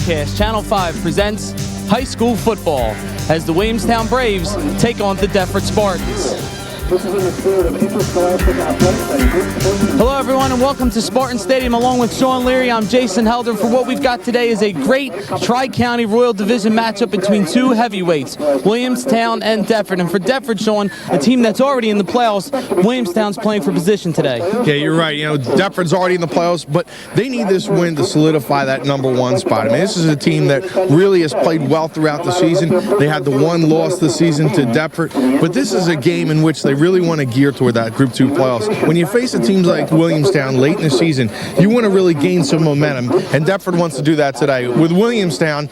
Comcast Channel 5 presents high school football as the Williamstown Braves take on the Deptford Spartans. Hello everyone and welcome to Spartan Stadium along with Shawn, Leary. I'm Jason Helder. For what we've got today is a great Tri-County Royal Division matchup between two heavyweights, Williamstown and Deptford. And for Deptford, Shawn, a team that's already in the playoffs, Williamstown's playing for position today. Yeah, you're right. You know, Deptford's already in the playoffs, but they need this win to solidify that #1 spot. I mean, this is a team that really has played well throughout the season. They had the one loss this season to Deptford, but this is a game in which they really want to gear toward that Group 2 playoffs. When you face a team like Williamstown late in the season, you want to really gain some momentum, and Deptford wants to do that today. With Williamstown,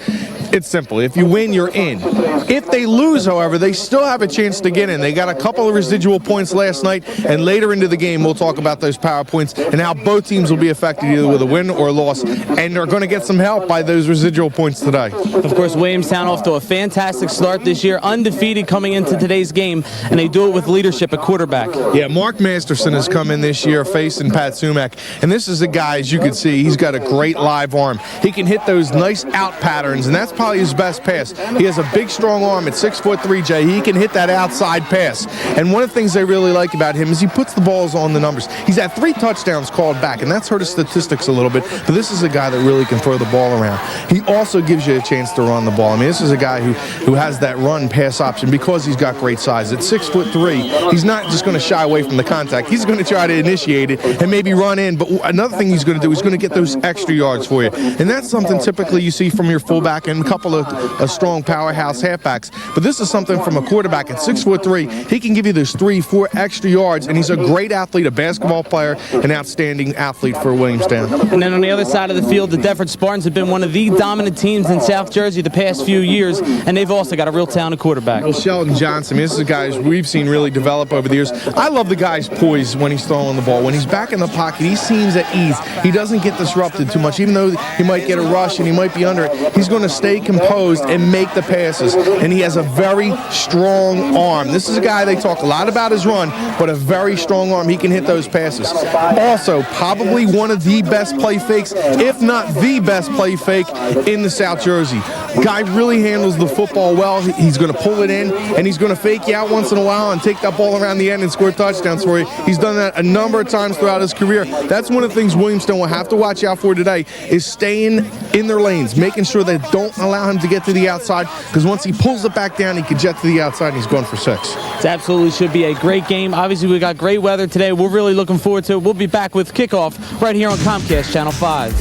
it's simple. If you win, you're in. If they lose, however, they still have a chance to get in. They got a couple of residual points last night, and later into the game, we'll talk about those power points and how both teams will be affected either with a win or a loss, and they're going to get some help by those residual points today. Of course, Williamstown off to a fantastic start this year, undefeated coming into today's game, and they do it with leadership at quarterback. Yeah, Mark Masterson has come in this year facing Pat Sumac, and this is a guy, as you can see, he's got a great live arm. He can hit those nice out patterns, and that's probably his best pass. He has a big, strong arm at 6'3", Jay. He can hit that outside pass, and one of the things they really like about him is he puts the balls on the numbers. He's had 3 touchdowns called back, and that's hurt his statistics a little bit, but this is a guy that really can throw the ball around. He also gives you a chance to run the ball. I mean, this is a guy who has that run-pass option because he's got great size. At 6'3", he's not just going to shy away from the contact. He's going to try to initiate it and maybe run in, but another thing he's going to do is going to get those extra yards for you, and that's something typically you see from your fullback and a couple of strong powerhouse halfbacks, but this is something from a quarterback at 6'3". He can give you those 3-4 extra yards, and he's a great athlete, a basketball player, an outstanding athlete for Williamstown. And then on the other side of the field, the Deptford Spartans have been one of the dominant teams in South Jersey the past few years, and they've also got a real talented quarterback. Well, Sheldon Johnson, this is a guy we've seen really develop over the years. I love the guy's poise when he's throwing the ball. When he's back in the pocket, he seems at ease. He doesn't get disrupted too much. Even though he might get a rush and he might be under it, he's going to stay composed and make the passes. And he has a very strong arm. This is a guy, they talk a lot about his run, but a very strong arm. He can hit those passes. Also, probably one of the best play fakes, if not the best play fake in the South Jersey. Guy really handles the football well. He's going to pull it in, and he's going to fake you out once in a while and take that ball around the end and score touchdowns for you. He's done that a number of times throughout his career. That's one of the things Williamstown will have to watch out for today, is staying in their lanes, making sure they don't allow him to get to the outside, because once he pulls it back down, he can jet to the outside, and he's going for 6. It absolutely should be a great game. Obviously, we got great weather today. We're really looking forward to it. We'll be back with kickoff right here on Comcast Channel 5.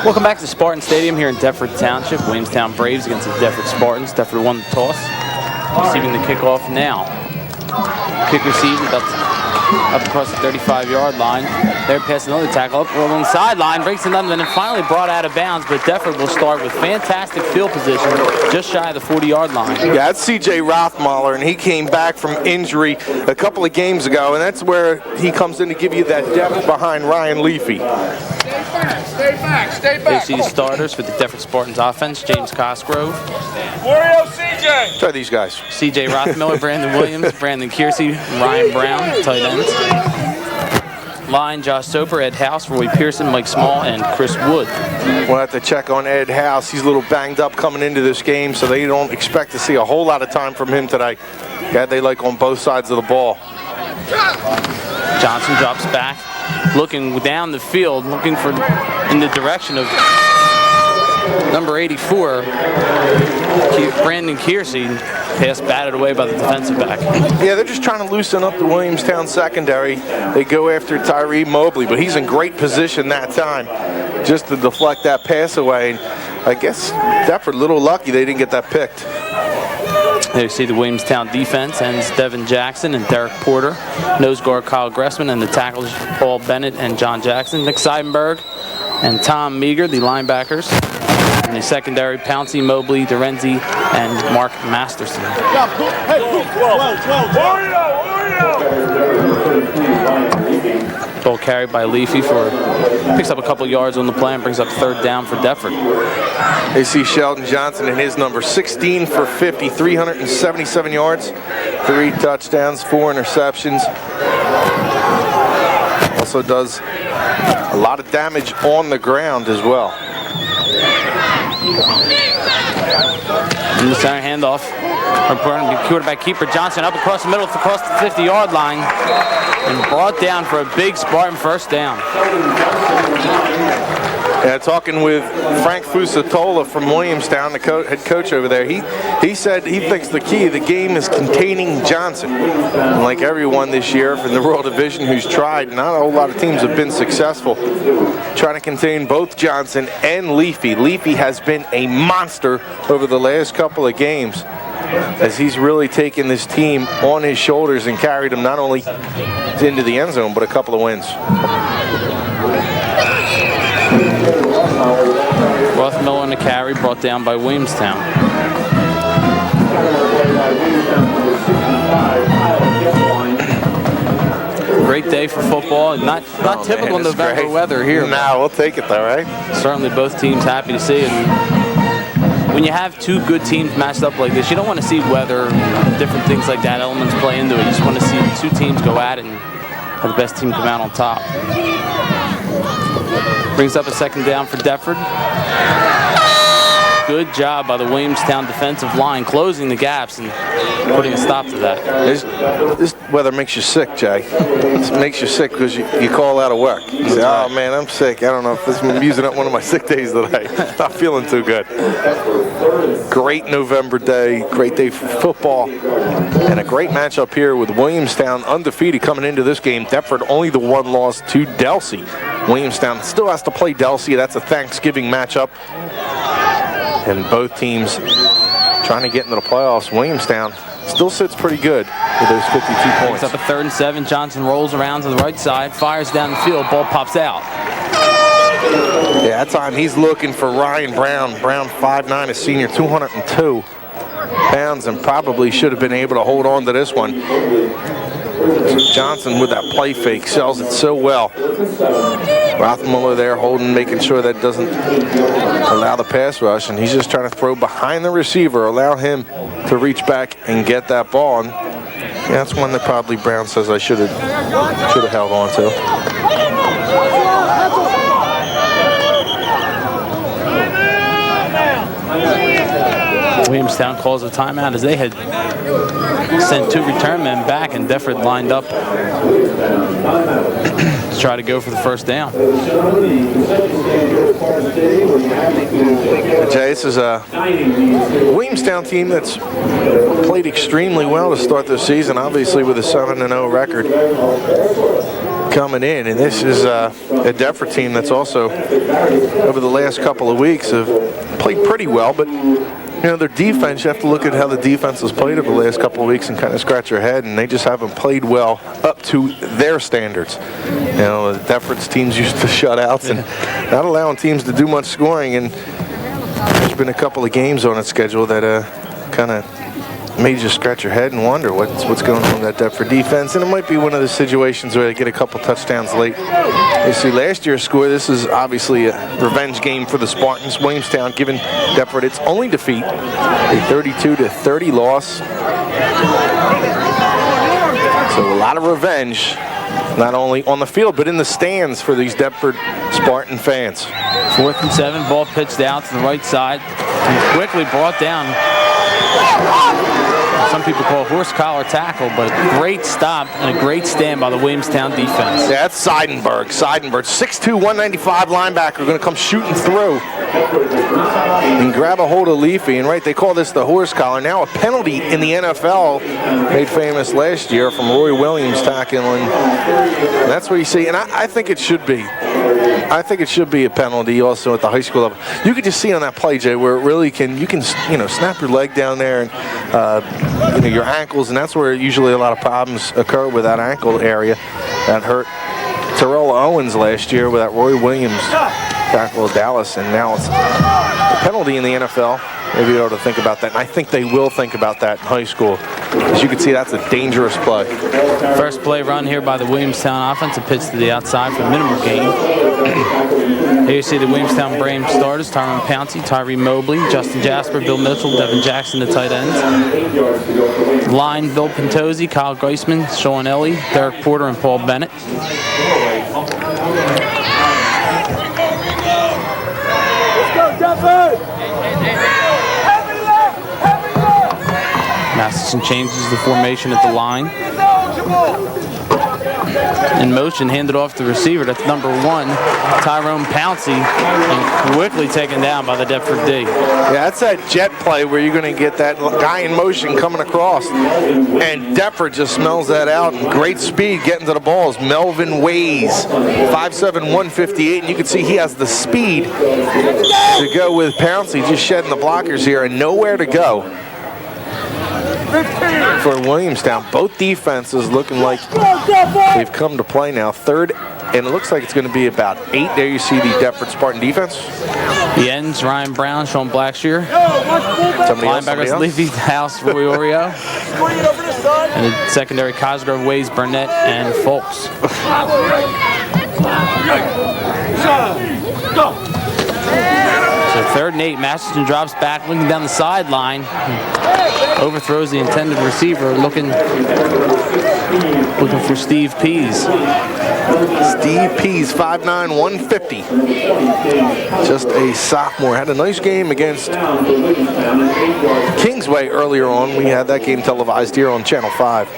Welcome back to Spartan Stadium here in Deptford Township. Williamstown Braves against the Deptford Spartans. Deptford won the toss. Receiving the kickoff now. Kick received up across the 35-yard line. They're passing another tackle up along the sideline, breaks another, and then finally brought out of bounds. But Deptford will start with fantastic field position just shy of the 40-yard line. Yeah, that's C.J. Rothmuller, and he came back from injury a couple of games ago, and that's where he comes in to give you that depth behind Ryan Leafy. Stay back. They see the starters for the Deptford Spartans offense: James Cosgrove, Wario CJ. Try these guys. C.J. Rothmiller, Brandon Williams, Brandon Kiersey, Ryan Brown, tight ends. Line: Josh Soper, Ed House, Roy Pearson, Mike Small, and Chris Wood. We'll have to check on Ed House. He's a little banged up coming into this game, so they don't expect to see a whole lot of time from him today. Yeah, they like on both sides of the ball. Johnson drops back, looking down the field, looking for in the direction of number 84, Brandon Kiersey. Pass batted away by the defensive back. Yeah, they're just trying to loosen up the Williamstown secondary. They go after Tyree Mobley, but he's in great position that time just to deflect that pass away. And I guess Deptford a little lucky they didn't get that picked. There you see the Williamstown defense ends Devin Jackson and Derek Porter, nose guard Kyle Gressman, and the tackles Paul Bennett and John Jackson, Nick Seidenberg and Tom Meager, the linebackers. And the secondary, Pouncey, Mobley, Dorenzi, and Mark Masterson. Ball carried by Leafy picks up a couple yards on the play and brings up 3rd down for Deptford. They see Sheldon Johnson in his number, 16 for 50, 377 yards, 3 touchdowns, 4 interceptions. Also does a lot of damage on the ground as well. In the center handoff, quarterback keeper Johnson up across the middle, across the 50-yard line, and brought down for a big Spartan 1st down. Yeah, talking with Frank Fusatola from Williamstown, the head coach over there, he said he thinks the key of the game is containing Johnson. And like everyone this year from the Rural Division who's tried, not a whole lot of teams have been successful trying to contain both Johnson and Leafy. Leafy has been a monster over the last couple of games, as he's really taken this team on his shoulders and carried them not only into the end zone, but a couple of wins. Rothmiller on the carry, brought down by Williamstown. Great day for football. Not typical November weather here. Nah, we'll take it though, right? Certainly both teams happy to see it. When you have 2 good teams matched up like this, you don't want to see weather, different things like that, elements play into it. You just want to see the 2 teams go at it and have the best team come out on top. Brings up a 2nd down for Deptford. Good job by the Williamstown defensive line closing the gaps and putting a stop to that. This weather makes you sick, Jay. It makes you sick because you call out of work. You say, oh man, I'm sick. I don't know if I'm using up one of my sick days today. Not feeling too good. Great November day, great day for football, and a great matchup here with Williamstown undefeated coming into this game. Deptford only the 1 loss to Delsey. Williamstown still has to play Delsey. That's a Thanksgiving matchup. And both teams trying to get into the playoffs. Williamstown still sits pretty good with those 52 points. It's up a 3rd and 7. Johnson rolls around to the right side, fires down the field, ball pops out. Yeah, that time he's looking for Ryan Brown. Brown 5'9", a senior, 202 pounds, and probably should have been able to hold on to this one. Johnson with that play fake sells it so well. Rothmuller there holding, making sure that doesn't allow the pass rush, and he's just trying to throw behind the receiver, allow him to reach back and get that ball. And yeah, that's one that probably Brown says I should have held on to. Williamstown calls a timeout as they had sent 2 return men back, and Deptford lined up to try to go for the 1st down. Jay, this is a Williamstown team that's played extremely well to start this season, obviously with a 7-0 record coming in, and this is a Deptford team that's also over the last couple of weeks have played pretty well, but you know, their defense, you have to look at how the defense has played over the last couple of weeks and kind of scratch your head, and they just haven't played well up to their standards. You know, Deptford's teams used to shutouts and not allowing teams to do much scoring, and there's been a couple of games on its schedule that kind of made you scratch your head and wonder what's going on with that Deptford defense. And it might be one of the situations where they get a couple touchdowns late. You see last year's score, this is obviously a revenge game for the Spartans. Williamstown giving Deptford its only defeat, a 32-30 loss. So a lot of revenge, not only on the field, but in the stands for these Deptford Spartan fans. 4th and 7, ball pitched out to the right side, and quickly brought down. Some people call it horse collar tackle, but a great stop and a great stand by the Williamstown defense. Yeah, that's Seidenberg. 6'2", 195 linebacker, going to come shooting through and grab a hold of Leafy. And right, they call this the horse collar. Now a penalty in the NFL, made famous last year from Roy Williams tackling. And that's what you see, and I think it should be. I think it should be a penalty also at the high school level. You could just see on that play, Jay, where it really can, you can, you know, snap your leg down there and you know, your ankles, and that's where usually a lot of problems occur with that ankle area. That hurt Terrell Owens last year with that Roy Williams tackle Dallas, and now it's a penalty in the NFL. Maybe you ought to think about that. And I think they will think about that in high school. As you can see, that's a dangerous play. First play run here by the Williamstown offense. A pitch to the outside for minimal gain. Here you see the Williamstown Braves starters: Tyrone Pouncey, Tyree Mobley, Justin Jasper, Bill Mitchell, Devin Jackson, the tight ends. Line: Bill Pentozzi, Kyle Geisman, Shawn Ellie, Derek Porter, and Paul Bennett. Masterson changes the formation at the line. In motion, handed off the receiver. That's number 1, Tyrone Pouncey, and quickly taken down by the Deptford D. Yeah, that's that jet play where you're going to get that guy in motion coming across. And Deptford just smells that out. And great speed getting to the balls. Melvin Ways, 5'7", 158. And you can see he has the speed to go with Pouncey, just shedding the blockers here and nowhere to go for Williamstown. Both defenses looking like they've come to play now. Third, and it looks like it's going to be about 8. There you see the Deptford Spartan defense. The ends: Ryan Brown, Sean Blackshear. Linebackers: Levy, House, Roy Oreo. And the secondary: Cosgrove, Ways, Burnett, and Folks. So 3rd and 8. Masterson drops back, looking down the sideline. Overthrows the intended receiver, looking for Steve Pease. Steve Pease, 5'9", 150. Just a sophomore. Had a nice game against Kingsway earlier on. We had that game televised here on Channel 5.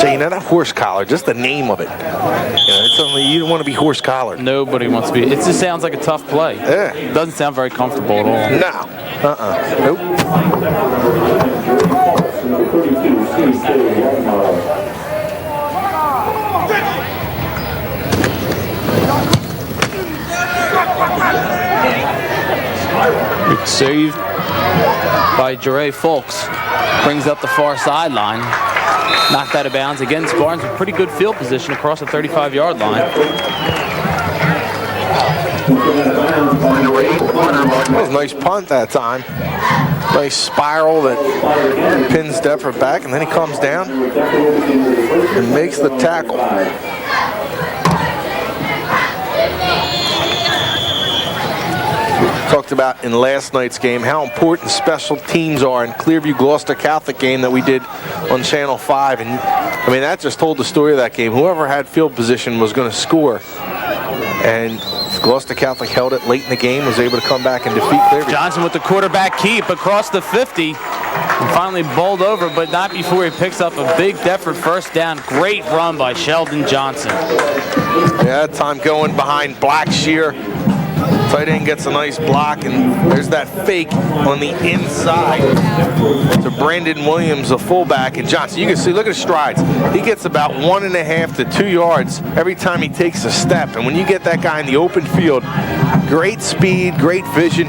So, you know, that horse collar, just the name of it. You know, it's only, you don't want to be horse collared. Nobody wants to be. It just sounds like a tough play. Yeah. It doesn't sound very comfortable at all. No. Nope. It's saved by Jere Folks. Brings up the far sideline. Knocked out of bounds. Again, Spartans with pretty good field position across the 35-yard line. That was a nice punt that time. Nice spiral that pins Deptford back, and then he comes down and makes the tackle. Talked about in last night's game how important special teams are in Clearview Gloucester Catholic game that we did on Channel 5. And I mean, that just told the story of that game. Whoever had field position was going to score. And Gloucester Catholic held it late in the game, was able to come back and defeat Leary. Johnson with the quarterback keep across the 50. And finally bowled over, but not before he picks up a big Deptford first down. Great run by Sheldon Johnson. Yeah, that time going behind Blackshear. Tight end gets a nice block, and there's that fake on the inside to Brandon Williams, a fullback, and Johnson. You can see, look at his strides. He gets about 1.5 to 2 yards every time he takes a step. And when you get that guy in the open field, great speed, great vision.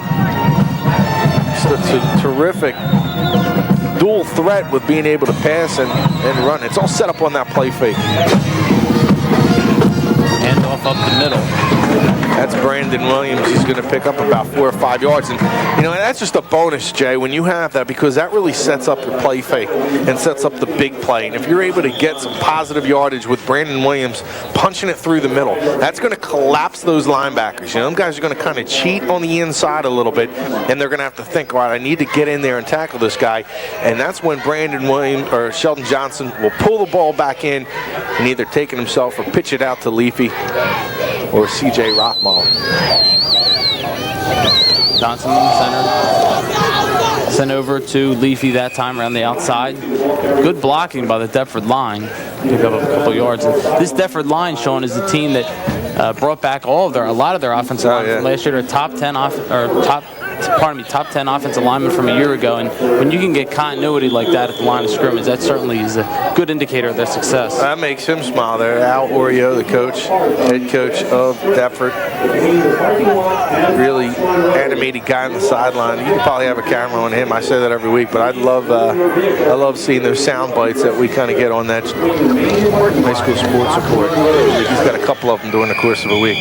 It's a terrific dual threat with being able to pass and run. It's all set up on that play fake. Hand off up the middle. That's Brandon Williams. He's going to pick up about 4 or 5 yards. And, you know, that's just a bonus, Jay, when you have that, because that really sets up your play fake and sets up the big play. And if you're able to get some positive yardage with Brandon Williams punching it through the middle, that's going to collapse those linebackers. You know, them guys are going to kind of cheat on the inside a little bit, and they're going to have to think, all right, I need to get in there and tackle this guy. And that's when Brandon Williams or Sheldon Johnson will pull the ball back in and either take it himself or pitch it out to Leafy or C.J. Rothmall. Johnson in the center. Sent over to Leafy that time around the outside. Good blocking by the Deptford line. Pick up a couple yards. And this Deptford line, Sean, is the team that brought back a lot of their offensive line from last year to top 10 top top 10 offensive lineman from a year ago. And when you can get continuity like that at the line of scrimmage, that certainly is a good indicator of their success. That makes him smile there. Al Oreo, the coach, head coach of Deptford. Really animated guy on the sideline. You could probably have a camera on him. I say that every week, but I love seeing those sound bites that we kind of get on that high school sports report. He's got a couple of them during the course of a week.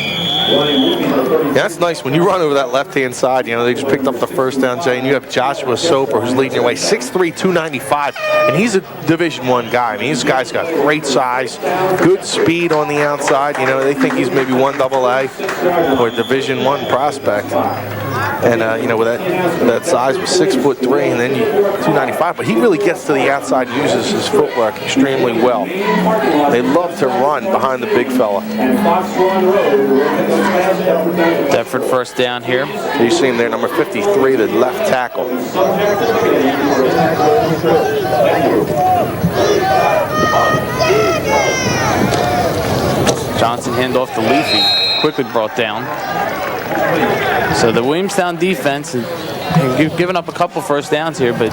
Yeah, that's nice. When you run over that left-hand side, you know, they just picked up the first down, Jay, and you have Joshua Soper, who's leading your way, 6'3", 295, and he's a Division I guy. I mean, this guy's got great size, good speed on the outside. You know, they think he's maybe 1AA or Division I prospect. And, you know, with that size was 6'3", and then 295, but he really gets to the outside and uses his footwork extremely well. They love to run behind the big fella. Deptford first down here. So you see him there, number 53, the left tackle. Johnson handoff to Leary, quickly brought down. So the Williamstown defense has given up a couple first downs here, but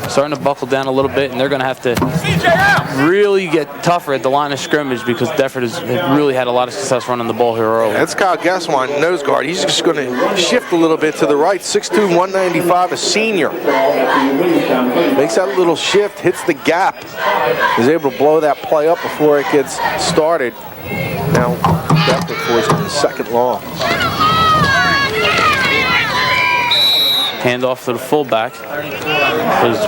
starting to buckle down a little bit, and they're going to have to really get tougher at the line of scrimmage because Deptford has really had a lot of success running the ball here early. That's Kyle Gasswine, nose guard. He's just going to shift a little bit to the right. 6'2", 195, a senior. Makes that little shift, hits the gap. Is able to blow that play up before it gets started. Now Deptford forced on the second long. Handoff to the fullback. Was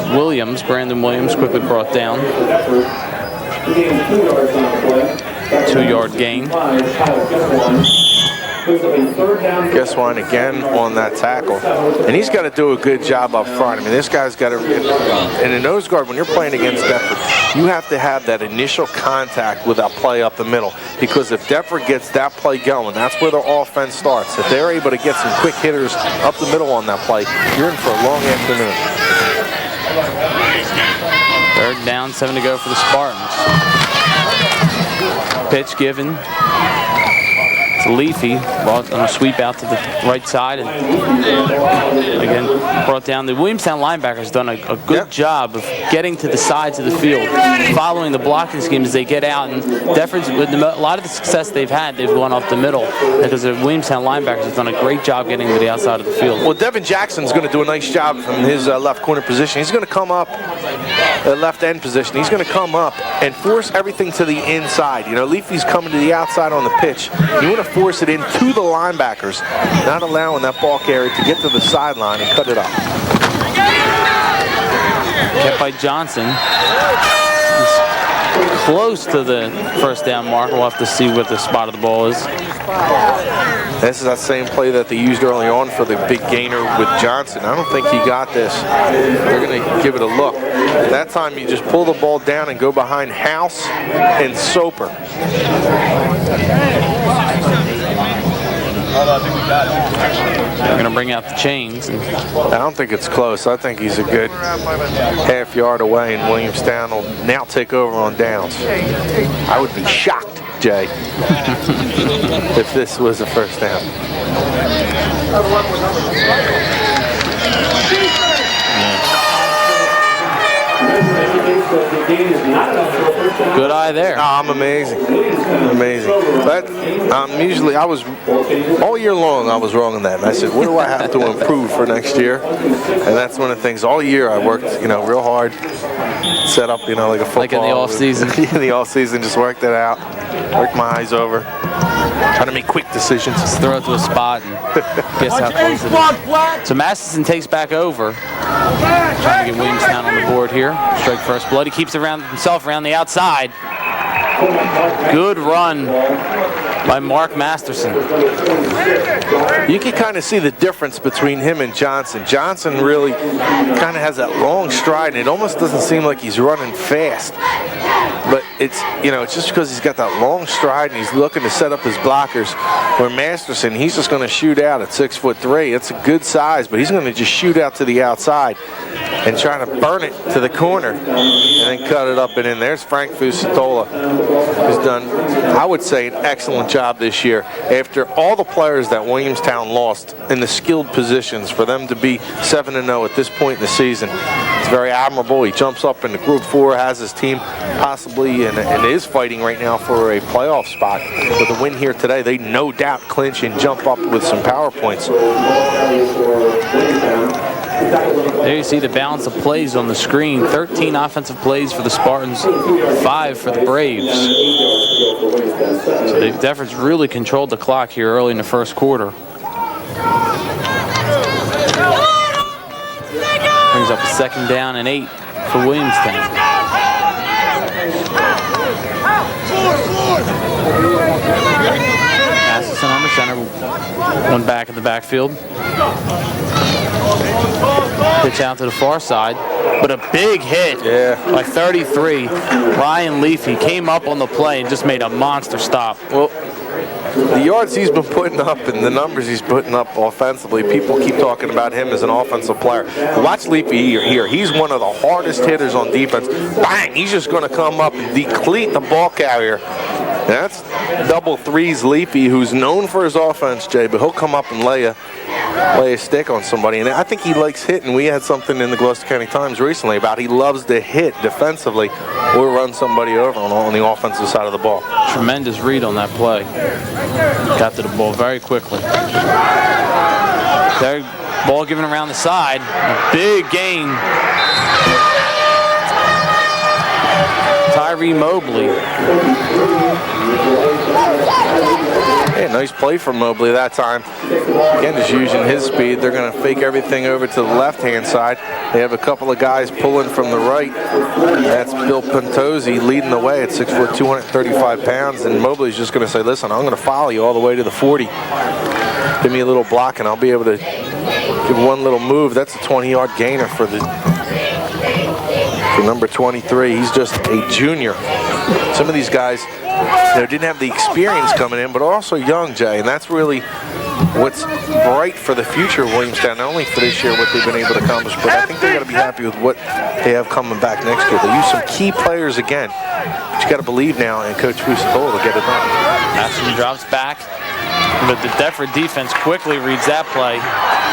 Brandon Williams, quickly brought down. 2-yard gain. Gasswine again on that tackle. And he's got to do a good job up front. I mean, this guy's got to, in a nose guard, when you're playing against Deptford, you have to have that initial contact with that play up the middle. Because if Deptford gets that play going, that's where their offense starts. If they're able to get some quick hitters up the middle on that play, you're in for a long afternoon. Third down, 7 to go for the Spartans. Pitch given to Leafy, brought on a sweep out to the right side, and again brought down. The Williamstown linebackers done a good job of getting to the sides of the field, following the blocking scheme as they get out. And Deptford's, with a lot of the success they've had, they've gone off the middle because the Williamstown linebackers have done a great job getting to the outside of the field. Well, Devin Jackson's going to do a nice job from his left corner position. He's going to come up, left end position. He's going to come up and force everything to the inside. You know, Leafy's coming to the outside on the pitch. You want to force it into the linebackers, not allowing that ball carrier to get to the sideline and cut it up. Kept by Johnson. He's close to the first down mark. We'll have to see what the spot of the ball is. This is that same play that they used early on for the big gainer with Johnson. I don't think he got this. They're going to give it a look. That time you just pull the ball down and go behind House and Soper. They're going to bring out the chains. I don't think it's close. I think he's a good half yard away, and Williamstown will now take over on downs. I would be shocked, Jay, if this was a first down. Good eye there. Oh, I'm amazing. Amazing. But usually I was, all year long I was wrong on that. And I said, what do I have to improve for next year? And that's one of the things. All year I worked, you know, real hard, set up, you know, like a football. Like in the off season. In the off season, just worked it out, worked my eyes over, trying to make quick decisions. Just throw it to a spot and guess how close it is. So Masterson takes back over. Trying to get Williamstown on the board here. Strike first blood. He keeps it around himself around the outside. Good run by Mark Masterson. You can kind of see the difference between him and Johnson. Johnson really kind of has that long stride, and it almost doesn't seem like he's running fast. But it's, you know, it's just because he's got that long stride and he's looking to set up his blockers. Where Masterson, he's just going to shoot out at 6'3". It's a good size, but he's going to just shoot out to the outside. and trying to burn it to the corner and then cut it up and in. There's Frank Fusatola, who's done, I would say, an excellent job this year. After all the players that Williamstown lost in the skilled positions, for them to be 7-0 at this point in the season, it's very admirable. He jumps up into Group 4, has his team possibly and is fighting right now for a playoff spot. With a win here today, they no doubt clinch and jump up with some power points. There you see the balance of plays on the screen. 13 offensive plays for the Spartans, 5 for the Braves. So Deptford's really controlled the clock here early in the first quarter. Brings up a 2nd down and 8 for Williamstown. Masterson under center, one back in the backfield. Pitch out to the far side, but a big hit by 33. Ryan Leafy came up on the play and just made a monster stop. Well, the yards he's been putting up and the numbers he's putting up offensively, people keep talking about him as an offensive player. Watch Leafy here. He's one of the hardest hitters on defense. Bang! He's just going to come up and deplete the ball carrier. That's double threes Leafy, who's known for his offense, Jay, but he'll come up and lay a stick on somebody. And I think he likes hitting. We had something in the Gloucester County Times recently about he loves to hit defensively or run somebody over on the offensive side of the ball. Tremendous read on that play. Got to the ball very quickly. There, ball given around the side. A big gain. Tyree Mobley. Hey, nice play from Mobley that time. Again, just using his speed. They're going to fake everything over to the left-hand side. They have a couple of guys pulling from the right. That's Bill Pentozzi leading the way at 6 foot, 235 pounds. And Mobley's just going to say, listen, I'm going to follow you all the way to the 40. Give me a little block, and I'll be able to give one little move. That's a 20-yard gainer for number 23. He's just a junior. Some of these guys, didn't have the experience coming in, but also young, Jay, and that's really what's bright for the future of Williamstown, not only for this year, what they've been able to accomplish, but I think they're going to be happy with what they have coming back next year. They use some key players again, but you got to believe now in Coach Fusatola to get it done. Ashton drops back, but the Deptford defense quickly reads that play,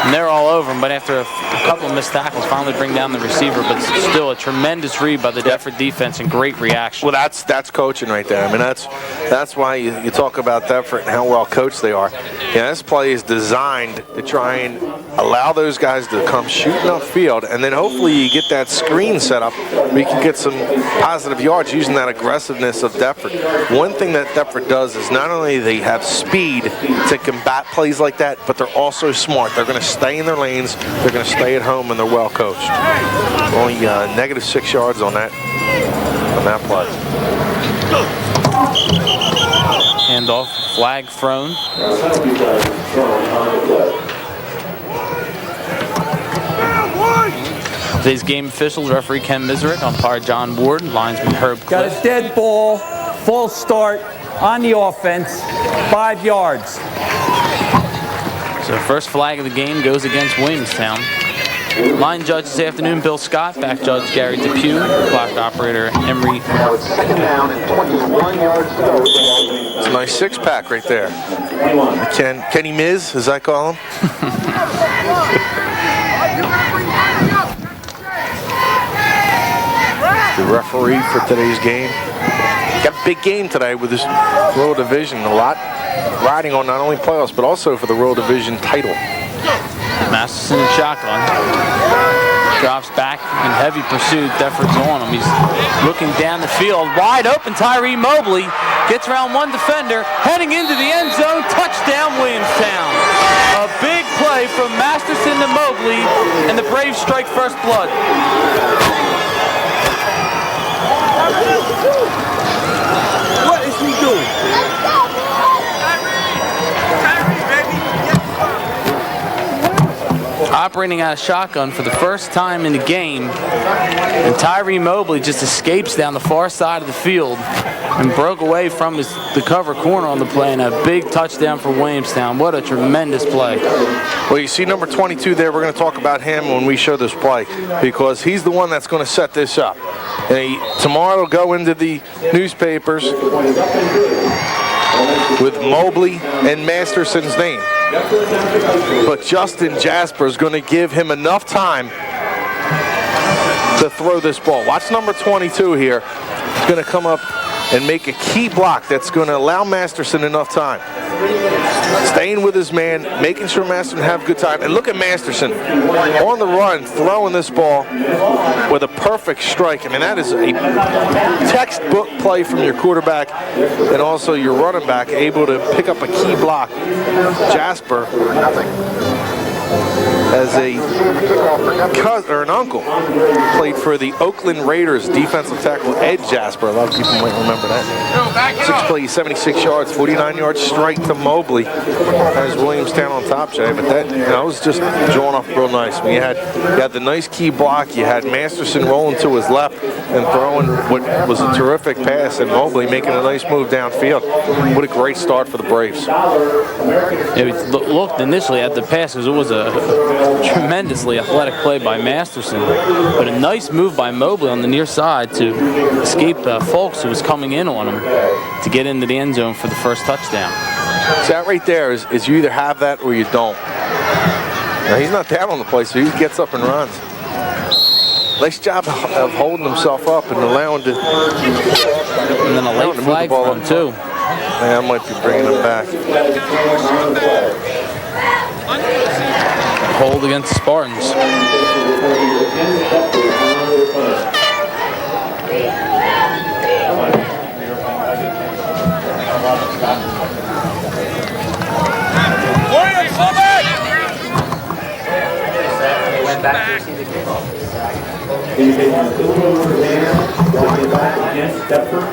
and they're all over him. But after a couple of missed tackles, finally bring down the receiver. But still a tremendous read by the Deptford defense and great reaction. Well, that's coaching right there. I mean, that's why you talk about Deptford and how well coached they are. Yeah, this play is designed to try and allow those guys to come shooting upfield, and then hopefully you get that screen set up where you can get some positive yards using that aggressiveness of Deptford. One thing that Deptford does is not only they have speed to combat plays like that, but they're also smart. They're going to stay in their lanes, they're going to stay at home, and they're well coached. Only negative 6 yards on that play. Handoff, flag thrown. Today's game officials, referee Ken Miserick, umpire John Ward, linesman Herb Cliff. Got a dead ball, false start on the offense, 5 yards. So first flag of the game goes against Williamstown. Line judge this afternoon, Bill Scott. Back judge, Gary Depew. Clock operator, Emery. It's a nice six-pack right there. Kenny Miz, as I call him. The referee for today's game. Got a big game today with this Rural Division. A lot riding on not only playoffs, but also for the Rural Division title. Masterson in shotgun. Drops back in heavy pursuit. Deptford's on him. He's looking down the field. Wide open, Tyree Mobley. Gets around one defender. Heading into the end zone. Touchdown, Williamstown. A big play from Masterson to Mobley, and the Braves strike first blood. What is he doing? Operating out of shotgun for the first time in the game, and Tyree Mobley just escapes down the far side of the field. and broke away from the cover corner on the play, and a big touchdown for Williamstown. What a tremendous play. Well, you see number 22 there. We're going to talk about him when we show this play because he's the one that's going to set this up. And tomorrow it'll go into the newspapers with Mobley and Masterson's name. But Justin Jasper is going to give him enough time to throw this ball. Watch number 22 here. He's going to come up and make a key block that's going to allow Masterson enough time. Staying with his man, making sure Masterson have a good time. And look at Masterson on the run, throwing this ball with a perfect strike. I mean, that is a textbook play from your quarterback and also your running back, able to pick up a key block. Jasper, as a cousin or an uncle, played for the Oakland Raiders defensive tackle Ed Jasper. A lot of people might remember that. 6 plays, 76 yards, 49 yards straight to Mobley. There's Williamstown on top, Jay. But that was just drawn off real nice. You had the nice key block. You had Masterson rolling to his left and throwing what was a terrific pass, and Mobley making a nice move downfield. What a great start for the Braves. It looked initially at the pass because it was a tremendously athletic play by Masterson, but a nice move by Mobley on the near side to escape Folks, who was coming in on him, to get into the end zone for the first touchdown. So that right there is you either have that or you don't. Now he's not down on the play, so he gets up and runs. Nice job of holding himself up and allowing to. And then a late flag for him too. Yeah, I might be bringing him back. Hold against the Spartans. Deptford.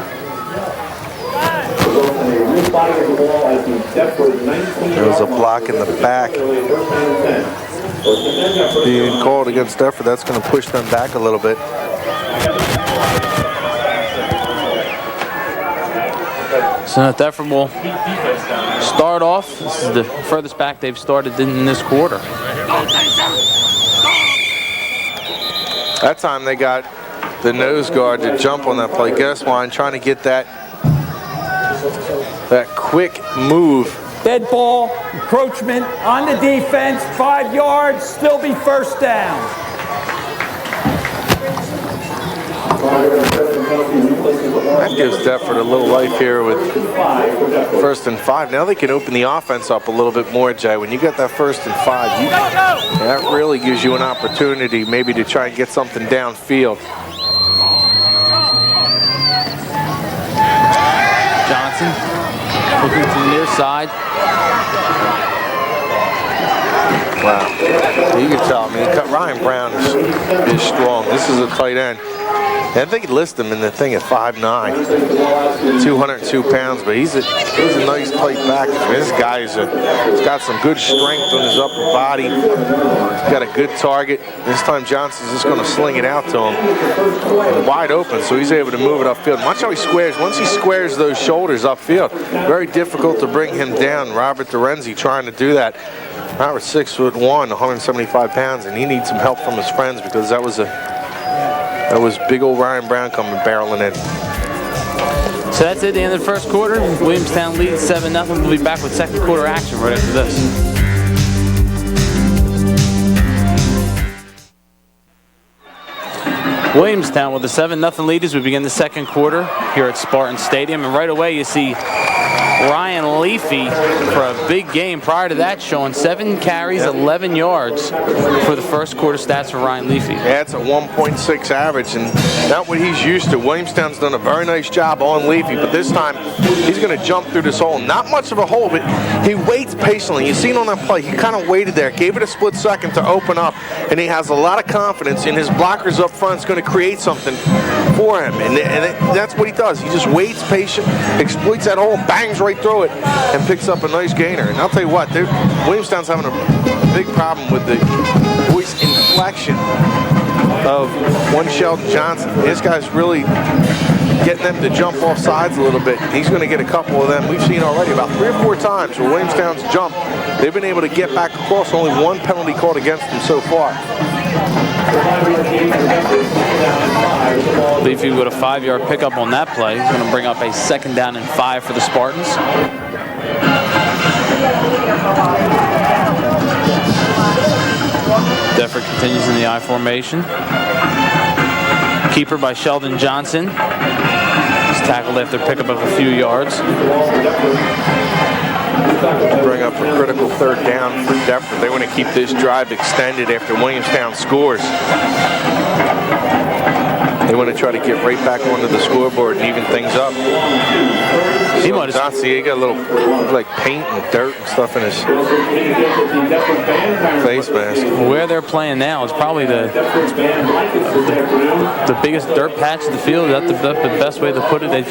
There was a block in the back being called against Deptford. That's going to push them back a little bit. So now Deptford will start off. This is the furthest back they've started in this quarter. That time they got the nose guard to jump on that play. Guesswine trying to get that quick move. Dead ball, encroachment on the defense, 5 yards, still be first down. That gives Deptford a little life here with 1st and 5. Now they can open the offense up a little bit more, Jay. When you get that 1st and 5, that really gives you an opportunity maybe to try and get something downfield. Johnson looking to the near side. Wow. You can tell, Ryan Brown is strong. This is a tight end. And I think he lists him in the thing at 5'9", 202 pounds, but he's a nice tight back. This guy he's got some good strength on his upper body. He's got a good target. This time Johnson's just going to sling it out to him. Wide open, so he's able to move it upfield. Watch how he squares. Once he squares those shoulders upfield, very difficult to bring him down. Robert Dorenzi trying to do that. Robert 6'1", 175 pounds, and he needs some help from his friends because that was big old Ryan Brown coming barreling in. So that's it, the end of the first quarter. Williamstown leads 7-0. We'll be back with second quarter action right after this. Williamstown with a 7-0 lead as we begin the second quarter here at Spartan Stadium. And right away you see Ryan Leafy for a big game. Prior to that, Shawn, 7 carries, 11 yards for the first quarter stats for Ryan Leafy. Yeah, it's a 1.6 average, and not what he's used to. Williamstown's done a very nice job on Leafy, but this time he's going to jump through this hole. Not much of a hole, but he waits patiently. You seen on that play, he kind of waited there, gave it a split second to open up, and he has a lot of confidence in his blockers up front. It's going to create something for him, and that's what he does. He just waits patient, exploits that hole, bangs right through it, and picks up a nice gainer. And I'll tell you what, Williamstown's having a big problem with the voice inflection of one Sheldon Johnson. This guy's really getting them to jump off sides a little bit. He's going to get a couple of them. We've seen already about 3 or 4 times where Williamstown's jumped. They've been able to get back across. Only 1 penalty called against them so far. Leafy with a 5-yard pickup on that play. He's going to bring up a 2nd down and 5 for the Spartans. Deptford continues in the I formation. Keeper by Sheldon Johnson. He's tackled after pickup of a few yards. Bring up a critical 3rd down for Deptford. They want to keep this drive extended after Williamstown scores. They want to try to get right back onto the scoreboard and even things up. He got a little like paint and dirt and stuff in his face mask. Where they're playing now is probably the biggest dirt patch of the field. That's the best way to put it.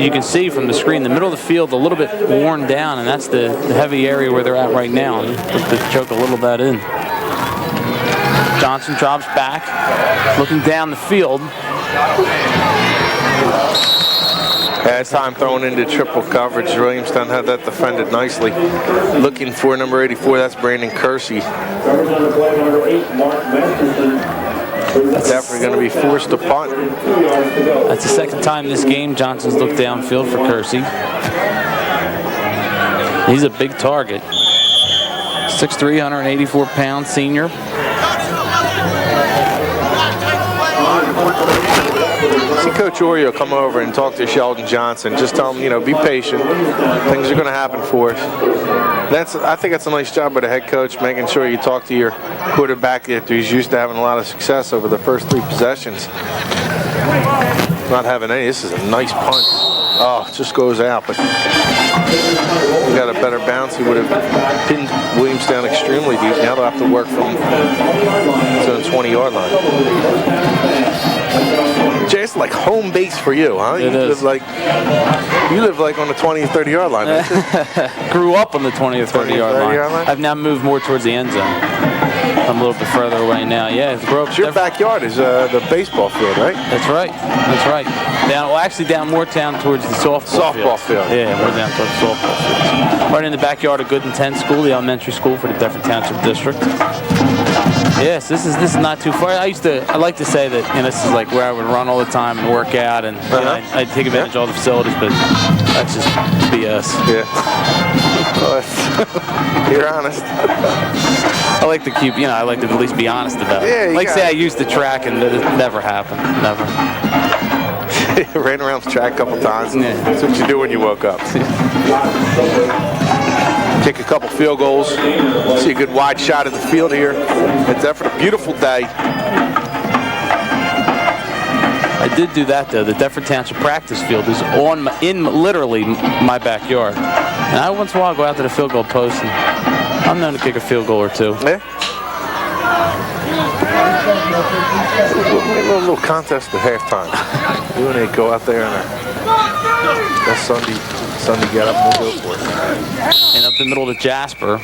You can see from the screen, the middle of the field a little bit worn down, and that's the heavy area where they're at right now. And to choke a little bit in. Johnson drops back, looking down the field. As time thrown into triple coverage. Williamstown had that defended nicely. Looking for number 84, that's Brandon Kersey. Definitely going to be forced to punt. That's the 2nd time this game Johnson's looked downfield for Kersey. He's a big target. 6'3", 184-pound senior. See Coach Oreo come over and talk to Sheldon Johnson. Just tell him, be patient. Things are going to happen for us. I think that's a nice job by the head coach, making sure you talk to your quarterback after he's used to having a lot of success over the first 3 possessions. Not having any. This is a nice punt. Oh, it just goes out, but he got a better bounce. He would have pinned Williamstown extremely deep. Now they'll have to work from the 20-yard line. Jay, it's like home base for you, huh? You live like on the 20 or 30-yard line. Grew up on the 20 or 30-yard line. I've now moved more towards the end zone. I'm a little bit further away now. Yeah, your backyard is the baseball field, right? That's right. That's right. Down more towards the softball field. Yeah, more down towards the softball field. Right in the backyard of Good and 10 School, the elementary school for the Deptford Township District. Yes, this is not too far. I like to say that this is like where I would run all the time and work out, and I'd take advantage of all the facilities, but that's just BS. Yeah. You're honest. I like to keep, I like to at least be honest about it. Yeah, say I used the track and it never happened. Never. Ran around the track a couple times. Yeah. That's what you do when you woke up. Kick a couple field goals. See a good wide shot of the field here. It's Deptford, a beautiful day. I did do that though. The Deptford Township practice field is in literally my backyard. And I once in a while go out to the field goal post and I'm known to kick a field goal or 2. Yeah. A little contest at halftime. You and they go out there and that's Sunday get up and we'll go for it. And up the middle to Jasper.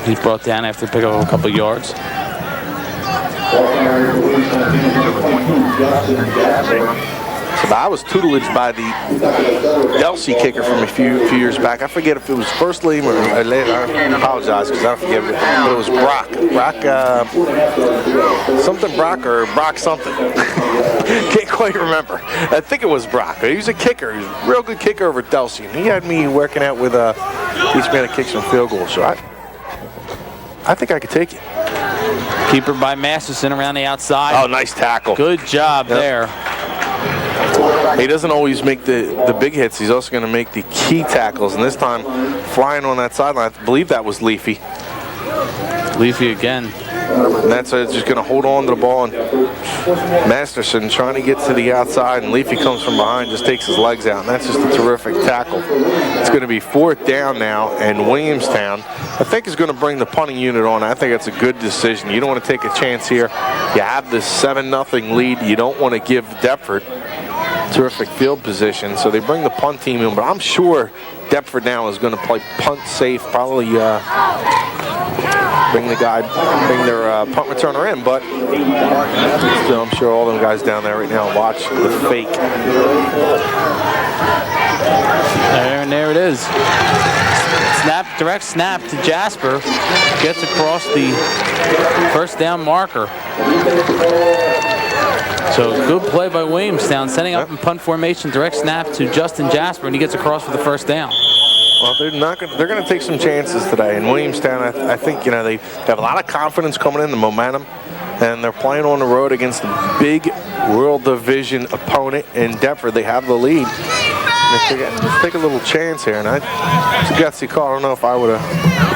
He's brought down after pick up a couple yards. So I was tutelaged by the Delsey kicker from a few years back. I forget if it was first name or later. I apologize because I forget, but it was Brock. Brock or Brock something. Can't quite remember. I think it was Brock. He was a kicker. He was a real good kicker over at Delsey. And he had me working out with each man that kicks some field goals. So I think I could take it. Keeper by Masterson around the outside. Oh, nice tackle. Good job there. He doesn't always make the big hits. He's also going to make the key tackles. And this time, flying on that sideline, I believe that was Leafy. Leafy again. And that's just going to hold on to the ball. And Masterson trying to get to the outside. And Leafy comes from behind, just takes his legs out. And that's just a terrific tackle. It's going to be 4th down now. And Williamstown, I think, is going to bring the punting unit on. I think that's a good decision. You don't want to take a chance here. You have this 7-0 lead. You don't want to give Deptford terrific field position, so they bring the punt team in, but I'm sure Deptford now is going to play punt safe, probably bring their punt returner in, but still, I'm sure all them guys down there right now watch the fake. And there it is. Direct snap to Jasper. Gets across the first down marker. So good play by Williamstown, setting up in punt formation, direct snap to Justin Jasper, and he gets across for the first down. Well, they're going to take some chances today. And Williamstown, I think, you know, they have a lot of confidence coming in, the momentum, and they're playing on the road against a big World Division opponent in Deptford. They have the lead. Let's take a little chance here, and it's a gutsy call. I don't know if I would have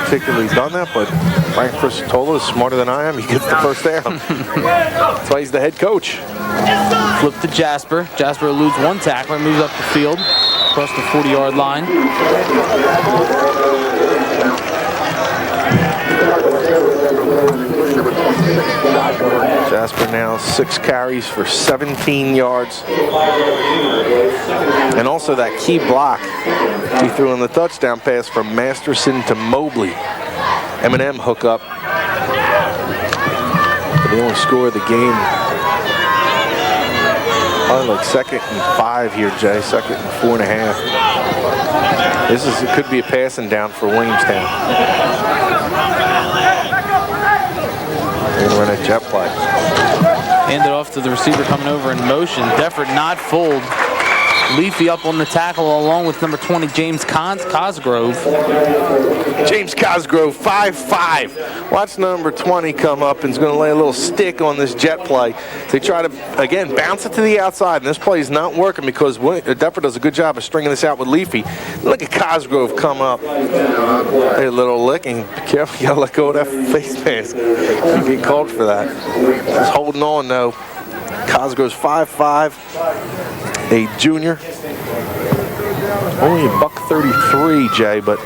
particularly done that, but Frank Priscitola is smarter than I am. He gets the first down. That's why he's the head coach. Flip to Jasper. Jasper eludes one tackler, moves up the field, across the 40-yard line. Jasper now 6 carries for 17 yards. And also that key block he threw on the touchdown pass from Masterson to Mobley. M&M hook up. But they only score the game. Probably like 2nd and 5 here, Jay. 2nd and 4.5. It could be a passing down for Williamstown. They're going to run a jet play. Hand it off to the receiver coming over in motion. Deptford not fold. Leafy up on the tackle along with number 20, James Cosgrove. James Cosgrove, 5'5". Watch number 20 come up and is going to lay a little stick on this jet play. They try to, again, bounce it to the outside, and this play is not working because Deptford does a good job of stringing this out with Leafy. Look at Cosgrove come up. A little licking. Be careful, you got to let go of that face mask. You get called for that. Just holding on, though. Cosgrove's 5'5". A junior, only $133, Jay, but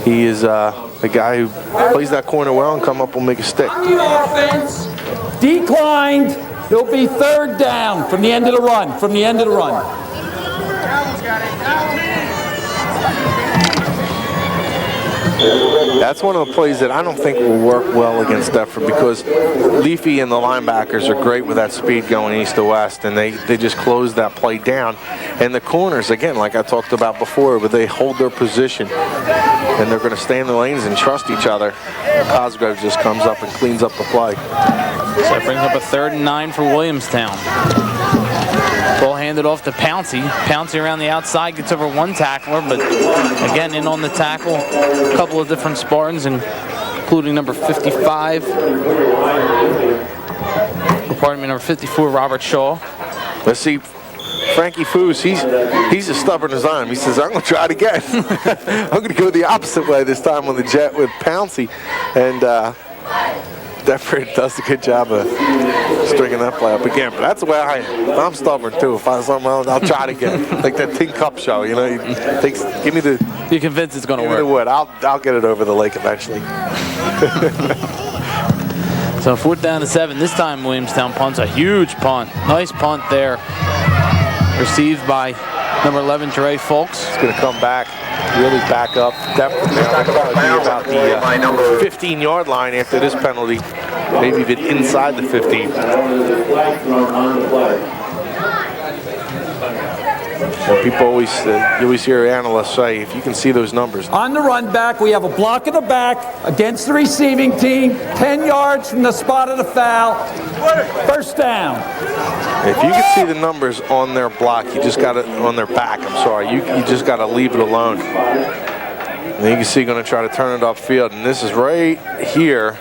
he is a guy who plays that corner well and come up and make a stick. On the offense, declined. It'll be 3rd down from the end of the run. That's one of the plays that I don't think will work well against Deptford because Leafy and the linebackers are great with that speed going east to west, and they just close that play down. And the corners, again, like I talked about before, but they hold their position, and they're going to stay in the lanes and trust each other. Cosgrove just comes up and cleans up the play. So that brings up a 3rd and 9 for Williamstown. Ball handed off to Pouncey. Pouncey around the outside, gets over one tackler, but again, in on the tackle, a couple of different Spartans, including number 55. Pardon me, number 54, Robert Shaw. Let's see, Frankie Foos, he's as stubborn as I am. He says, I'm going to try it again. I'm going to go the opposite way this time on the jet with Pouncey. And Deptford does a good job of stringing that play up again. But that's the way I am. I'm stubborn too. If I something else, I'll try it again. Like that Tin Cup show, you know. Give me the. You're convinced it's going to work. Give me the wood. I'll get it over the lake eventually. So 4th down to 7. This time Williamstown punts a huge punt. Nice punt there. Received by number 11, Trey Folks. It's going to come back, really back up. Deptford now will probably be about the 15-yard line after this penalty, maybe even inside the 15. So people always, you always hear analysts say, if you can see those numbers. On the run back, we have a block in the back against the receiving team, 10 yards from the spot of the foul. 1st down. If you can see the numbers on their block, you just got it on their back. I'm sorry, you just got to leave it alone. And you can see going to try to turn it upfield, and this is right here.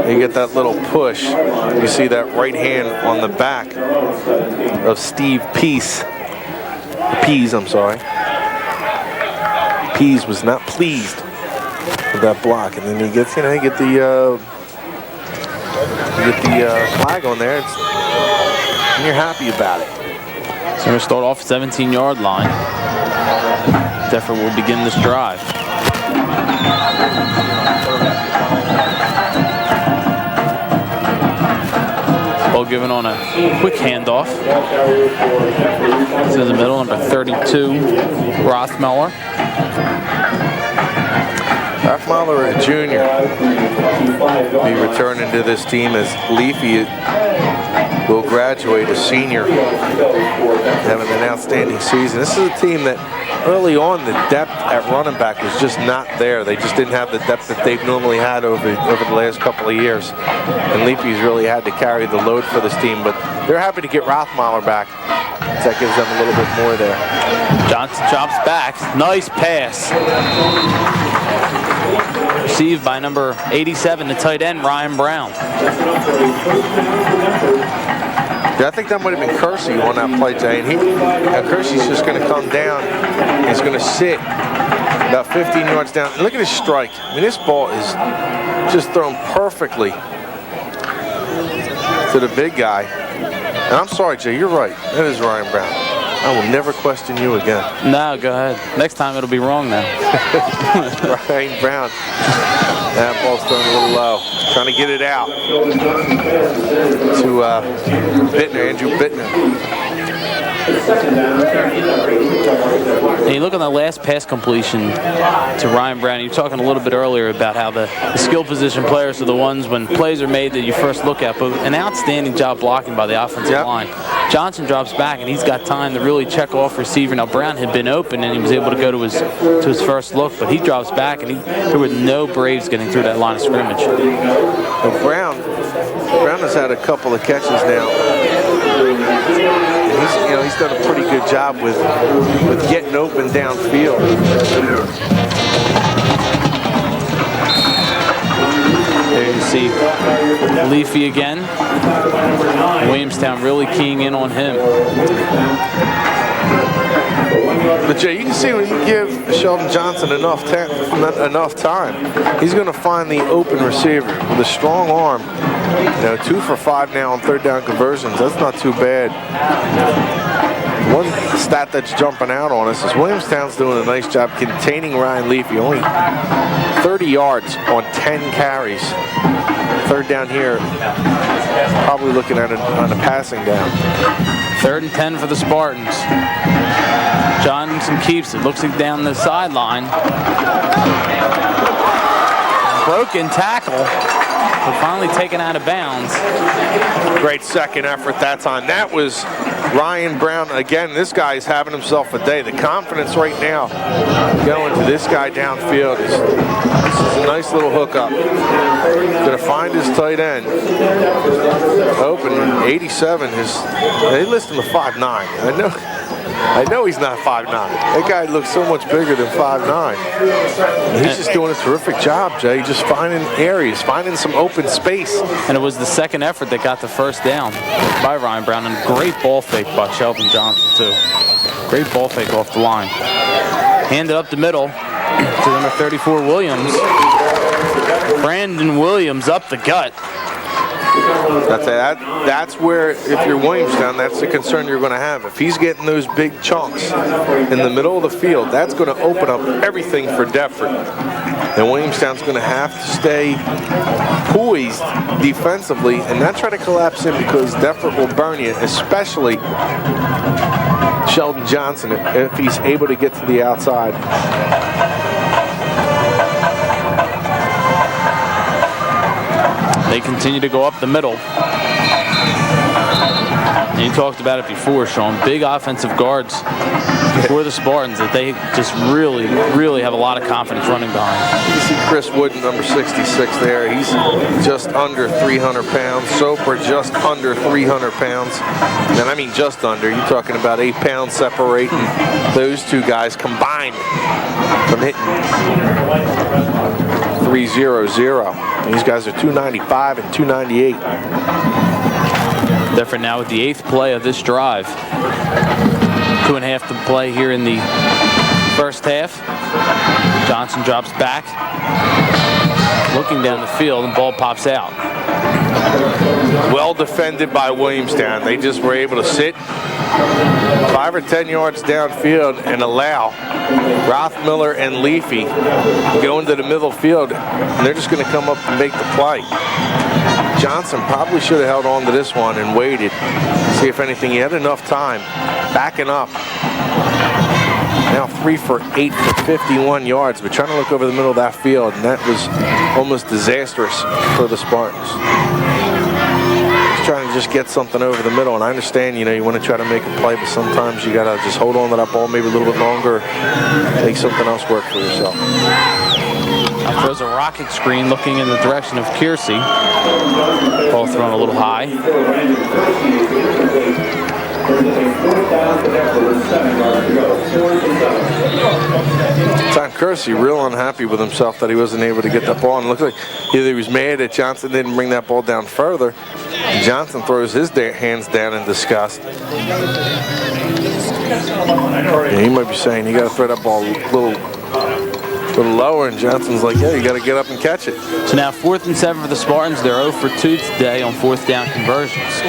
You get that little push. You see that right hand on the back of Steve Pease. Pease was not pleased with that block, and then he gets, you get the flag on there. And you're happy about it. So we're going to start off 17-yard line. Deptford will begin this drive. Ball given on a quick handoff. To the middle, number 32, Rothmeller. Rathmiller, a junior, be returning to this team as Leafy will graduate a senior, having an outstanding season. This is a team that early on the depth at running back was just not there. They just didn't have the depth that they've normally had over the last couple of years. And Leafy's really had to carry the load for this team, but they're happy to get Rathmiller back. That gives them a little bit more there. Johnson drops back. Nice pass. Received by number 87, the tight end, Ryan Brown. Yeah, I think that might have been Kersey on that play, Jay. And Kersey's just going to come down. He's going to sit about 15 yards down. And look at his strike. I mean, this ball is just thrown perfectly to the big guy. And I'm sorry, Jay, you're right. That is Ryan Brown. I will never question you again. No, go ahead. Next time it'll be wrong now. Ryan Brown. That ball's thrown a little low. Trying to get it out to Bittner, Andrew Bittner. And you look on the last pass completion to Ryan Brown. You were talking a little bit earlier about how the skill position players are the ones when plays are made that you first look at, but an outstanding job blocking by the offensive line. Johnson drops back and he's got time to really check off receiver. Now Brown had been open and he was able to go to his first look, but he drops back and there were no Braves getting through that line of scrimmage. Well, Brown has had a couple of catches now. And he's done a pretty good job with getting open downfield. There you see Leafy again. Williamstown really keying in on him. But Jay, you can see when you give Sheldon Johnson enough time, he's going to find the open receiver with a strong arm. 2 for 5 now on third down conversions. That's not too bad. One stat that's jumping out on us is Williamstown's doing a nice job containing Ryan Leafy. Only 30 yards on 10 carries. Third down here, probably looking at it on a passing down. 3rd and 10 for the Spartans. Johnson keeps it. Looks down the sideline. Broken tackle. But finally taken out of bounds. Great second effort that time. That was Ryan Brown. Again, this guy is having himself a day. The confidence right now going to this guy downfield. This is a nice little hookup. Going to find his tight end. Open 87. They list him at 5'9". I know he's not 5'9". That guy looks so much bigger than 5'9". He's just doing a terrific job, Jay. Just finding areas, finding some open space. And it was the second effort that got the first down by Ryan Brown. And great ball fake by Sheldon Johnson, too. Great ball fake off the line. Handed up the middle to number 34, Williams. Brandon Williams up the gut. That's where, if you're Williamstown, that's the concern you're going to have. If he's getting those big chunks in the middle of the field, that's going to open up everything for Deptford. And Williamstown's going to have to stay poised defensively and not try to collapse in, because Deptford will burn you, especially Sheldon Johnson, if he's able to get to the outside. They continue to go up the middle. And you talked about it before, Shawn. Big offensive guards for the Spartans that they just really, really have a lot of confidence running behind. You see Chris Wooden, number 66 there. He's just under 300 pounds. Soper just under 300 pounds. And I mean just under. You're talking about 8 pounds separating those two guys combined from hitting 300. These guys are 295 and 298. Deptford now with the 8th play of this drive. 2.5 to play here in the first half. Johnson drops back, looking down the field, and ball pops out. Well defended by Williamstown. They just were able to sit 5 or 10 yards downfield and allow Rathmiller and Leafy go into the middle field, and they're just going to come up and make the play. Johnson probably should have held on to this one and waited, see if anything. He had enough time backing up. now 3 for 8 for 51 yards, but trying to look over the middle of that field, and that was almost disastrous for the Spartans. He's trying to just get something over the middle, and I understand, you know, you want to try to make a play, but sometimes you got to just hold on to that ball maybe a little bit longer, make something else work for yourself. Now throws a rocket screen looking in the direction of Kiersey. Ball thrown a little high. Tom Kersey real unhappy with himself that he wasn't able to get that ball, and it looked like either he was mad that Johnson didn't bring that ball down further. Johnson throws his hands down in disgust. Yeah, he might be saying you got to throw that ball a little lower, and Johnson's like, yeah, you got to get up and catch it. So now 4th and 7 for the Spartans. They're 0 for 2 today on 4th down conversions.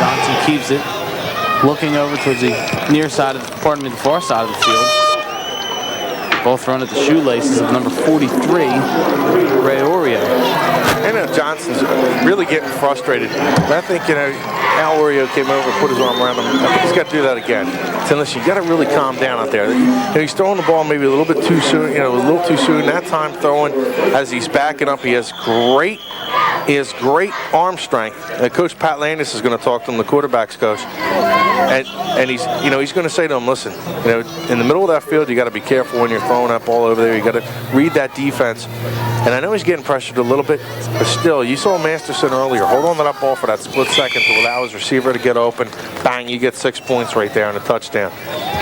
Johnson keeps it, looking over towards the near side of the, pardon me, the far side of the field. Ball thrown at the shoelaces of number 43, Ray Oreo. I know Johnson's really getting frustrated. I think, you know, Al Oreo came over, put his arm around him. I think he's got to do that again. So listen, you got to really calm down out there. You know, he's throwing the ball maybe a little bit too soon. You know, a little too soon. That time throwing as he's backing up, he has great arm strength. Coach Pat Landis is going to talk to him, the quarterback's coach, and he's, you know, he's going to say to him, listen, you know, in the middle of that field, you got to be careful when you're throwing that ball over there. You got to read that defense. And I know he's getting pressured a little bit, but still, you saw Masterson earlier. Hold on to that ball for that split second to allow his receiver to get open. Bang, you get 6 points right there and a touchdown.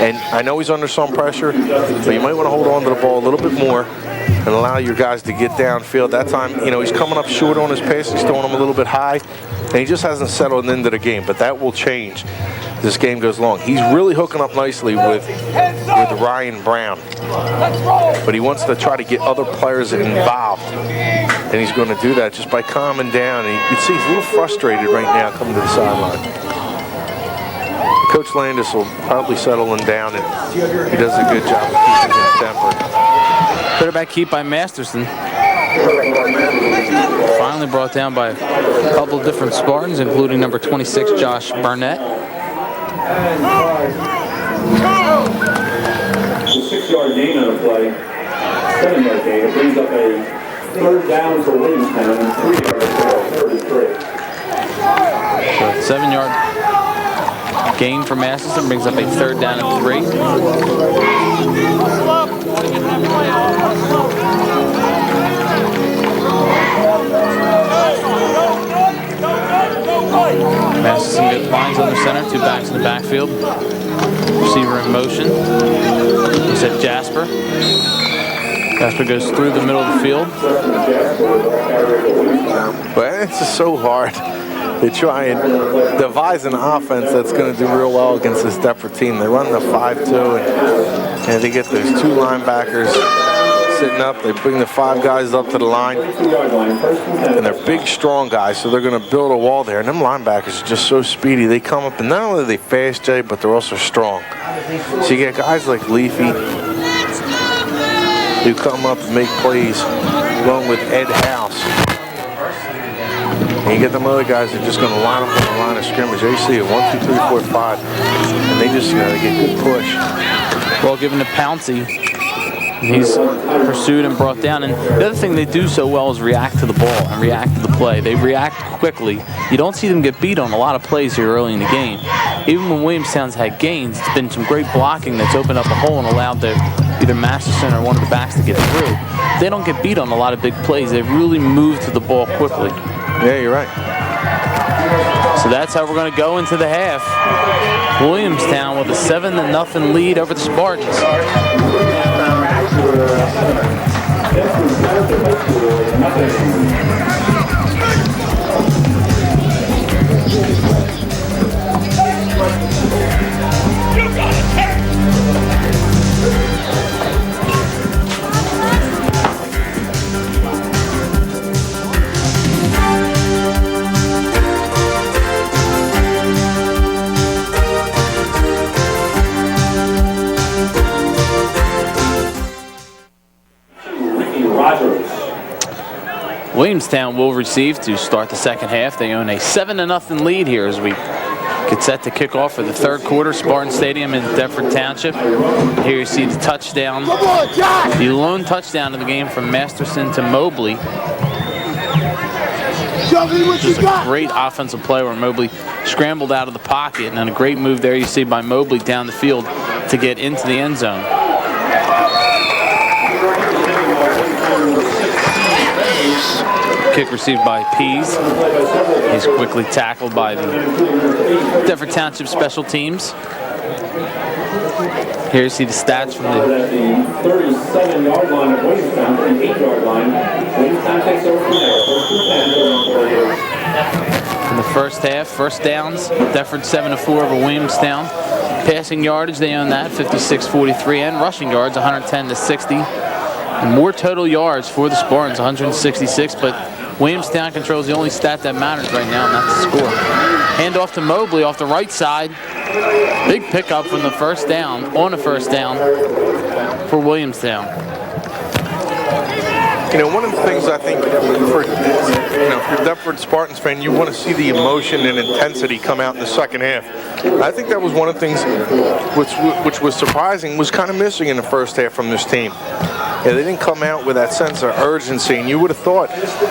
And I know he's under some pressure, but you might want to hold on to the ball a little bit more and allow your guys to get downfield. That time, you know, he's coming up short on his pass. He's throwing them a little bit high, and he just hasn't settled into the game. But that will change as this game goes along. He's really hooking up nicely with Ryan Brown, but he wants to try to get other players involved, and he's going to do that just by calming down. And you can see he's a little frustrated right now coming to the sideline. Coach Landis will probably settle him down, and he does a good job of keeping his temper. Quarterback keep by Masterson. Finally brought down by a couple of different Spartans, including number 26, Josh Barnett. The 6-yard gain on the play, 7-yard gain. It brings up a 3rd down for Williamstown and 3-yard for 33. 7-yard gain for Masterson brings up a 3rd down and 3. Masterson lines under center, 2 backs in the backfield. Receiver in motion. He said Jasper. Jasper goes through the middle of the field. But it's just so hard to try and devise an offense that's going to do real well against this Deptford team. They run the 5-2, and they get those 2 linebackers sitting up. They bring the 5 guys up to the line, and they're big, strong guys, so they're going to build a wall there. And them linebackers are just so speedy. They come up, and not only are they fast, Jay, but they're also strong. So you get guys like Leafy who come up and make plays, along with Ed House. And you get them other guys that are just going to line up on the line of scrimmage. They see it 1, 2, 3, 4, 5, and they just, you know, they get good push. Ball given to Pouncey. He's pursued and brought down. And the other thing they do so well is react to the ball and react to the play. They react quickly. You don't see them get beat on a lot of plays here early in the game. Even when Williamstown's had gains, it's been some great blocking that's opened up a hole and allowed either Masterson or one of the backs to get through. They don't get beat on a lot of big plays. They really move to the ball quickly. Yeah, you're right. So that's how we're going to go into the half. Williamstown with a 7-0 lead over the Spartans. Williamstown will receive to start the second half. They own a 7-0 lead here as we get set to kick off for the third quarter. Spartan Stadium in Deptford Township. Here you see the touchdown, the lone touchdown of the game from Masterson to Mobley. Just a great offensive play where Mobley scrambled out of the pocket, and then a great move there you see by Mobley down the field to get into the end zone. Kick received by Pease. He's quickly tackled by the Deptford Township special teams. Here you see the stats from the 37-yard line of Williamstown to the 8-yard line. Williamstown takes over from there. In the first half, first downs, Deptford 7-4 over Williamstown. Passing yardage, they own that, 56-43, and rushing yards, 110-60. And more total yards for the Spartans, 166, but Williamstown controls the only stat that matters right now, and that's the score. Hand off to Mobley off the right side. Big pickup from the first down, on the first down for Williamstown. You know, one of the things I think for, if you're a Deptford Spartans fan, you want to see the emotion and intensity come out in the second half. I think that was one of the things which was surprising, was kind of missing in the first half from this team. Yeah, they didn't come out with that sense of urgency, and you would have thought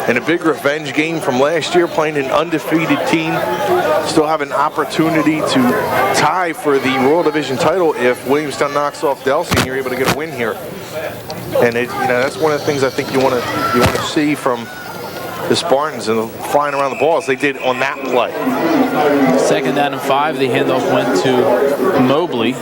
in a big revenge game from last year, playing an undefeated team, still have an opportunity to tie for the Royal Division title if Williamstown knocks off Delsey and you're able to get a win here. And that's one of the things I think you want to see from the Spartans and flying around the ball as they did on that play. Second down and 5, the handoff went to Mobley.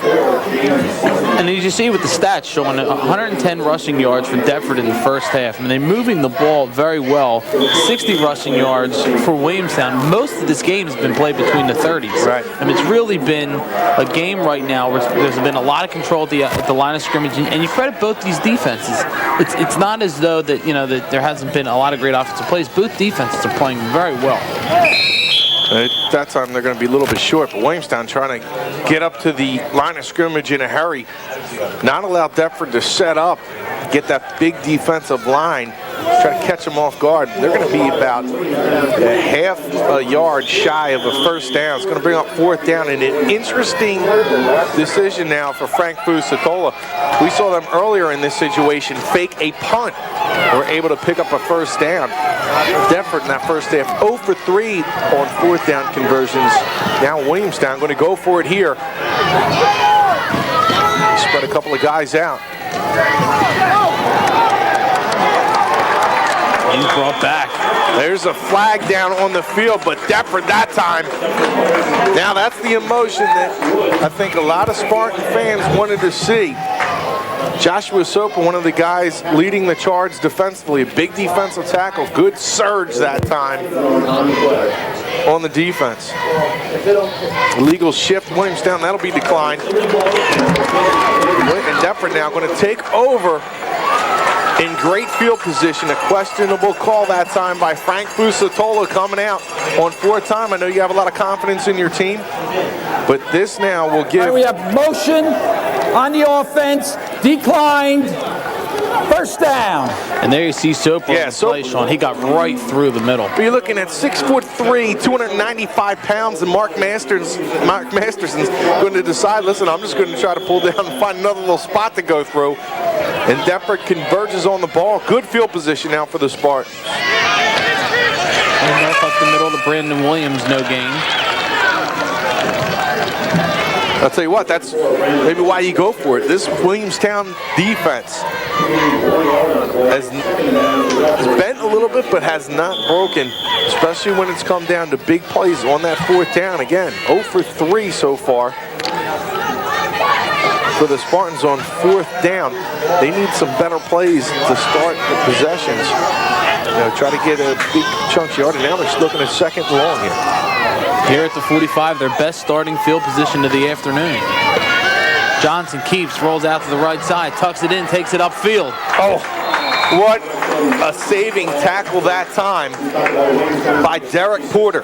And as you see with the stats showing 110 rushing yards for Deptford in the first half. I mean, they're moving the ball very well. 60 rushing yards for Williamstown. Most of this game has been played between the 30s. Right. I mean, it's really been a game right now where there's been a lot of control at the line of scrimmage, and you credit both these defenses. It's not as though that that there hasn't been a lot of great offensive plays. Both defenses are playing very well. At that time, they're going to be a little bit short, but Williamstown trying to get up to the line of scrimmage in a hurry, not allow Deptford to set up, get that big defensive line, try to catch them off guard. They're going to be about a half a yard shy of a first down. It's going to bring up fourth down, and an interesting decision now for Frank Fusatola. We saw them earlier in this situation fake a punt. We're able to pick up a first down. Deptford in that first half 0 for 3 on fourth down conversions. Now Williamstown going to go for it here. Spread a couple of guys out. He's brought back. There's a flag down on the field, but Deptford that time. Now that's the emotion that I think a lot of Spartan fans wanted to see. Joshua Soper, one of the guys leading the charge defensively, a big defensive tackle, good surge that time on the defense. Illegal shift, Williamstown, that'll be declined. And Deptford now going to take over in great field position. A questionable call that time by Frank Fusatola coming out on fourth time. I know you have a lot of confidence in your team, but this now will give... We have motion on the offense, declined, first down. And there you see Soper on the play, Shawn. He got right through the middle. But you're looking at 6'3", 295 pounds, and Mark Masterson's going to decide, listen, I'm just going to try to pull down and find another little spot to go through. And Deptford converges on the ball. Good field position now for the Spartans. And up the middle to Brandon Williams, no gain. I'll tell you what, that's maybe why you go for it. This Williamstown defense has bent a little bit, but has not broken, especially when it's come down to big plays on that fourth down. Again, 0 for 3 so far for the Spartans on fourth down. They need some better plays to start the possessions. Try to get a big chunk yard, and now they're looking at second and long here. Here at the 45, their best starting field position of the afternoon. Johnson keeps, rolls out to the right side, tucks it in, takes it upfield. Oh, what a saving tackle that time by Derek Porter.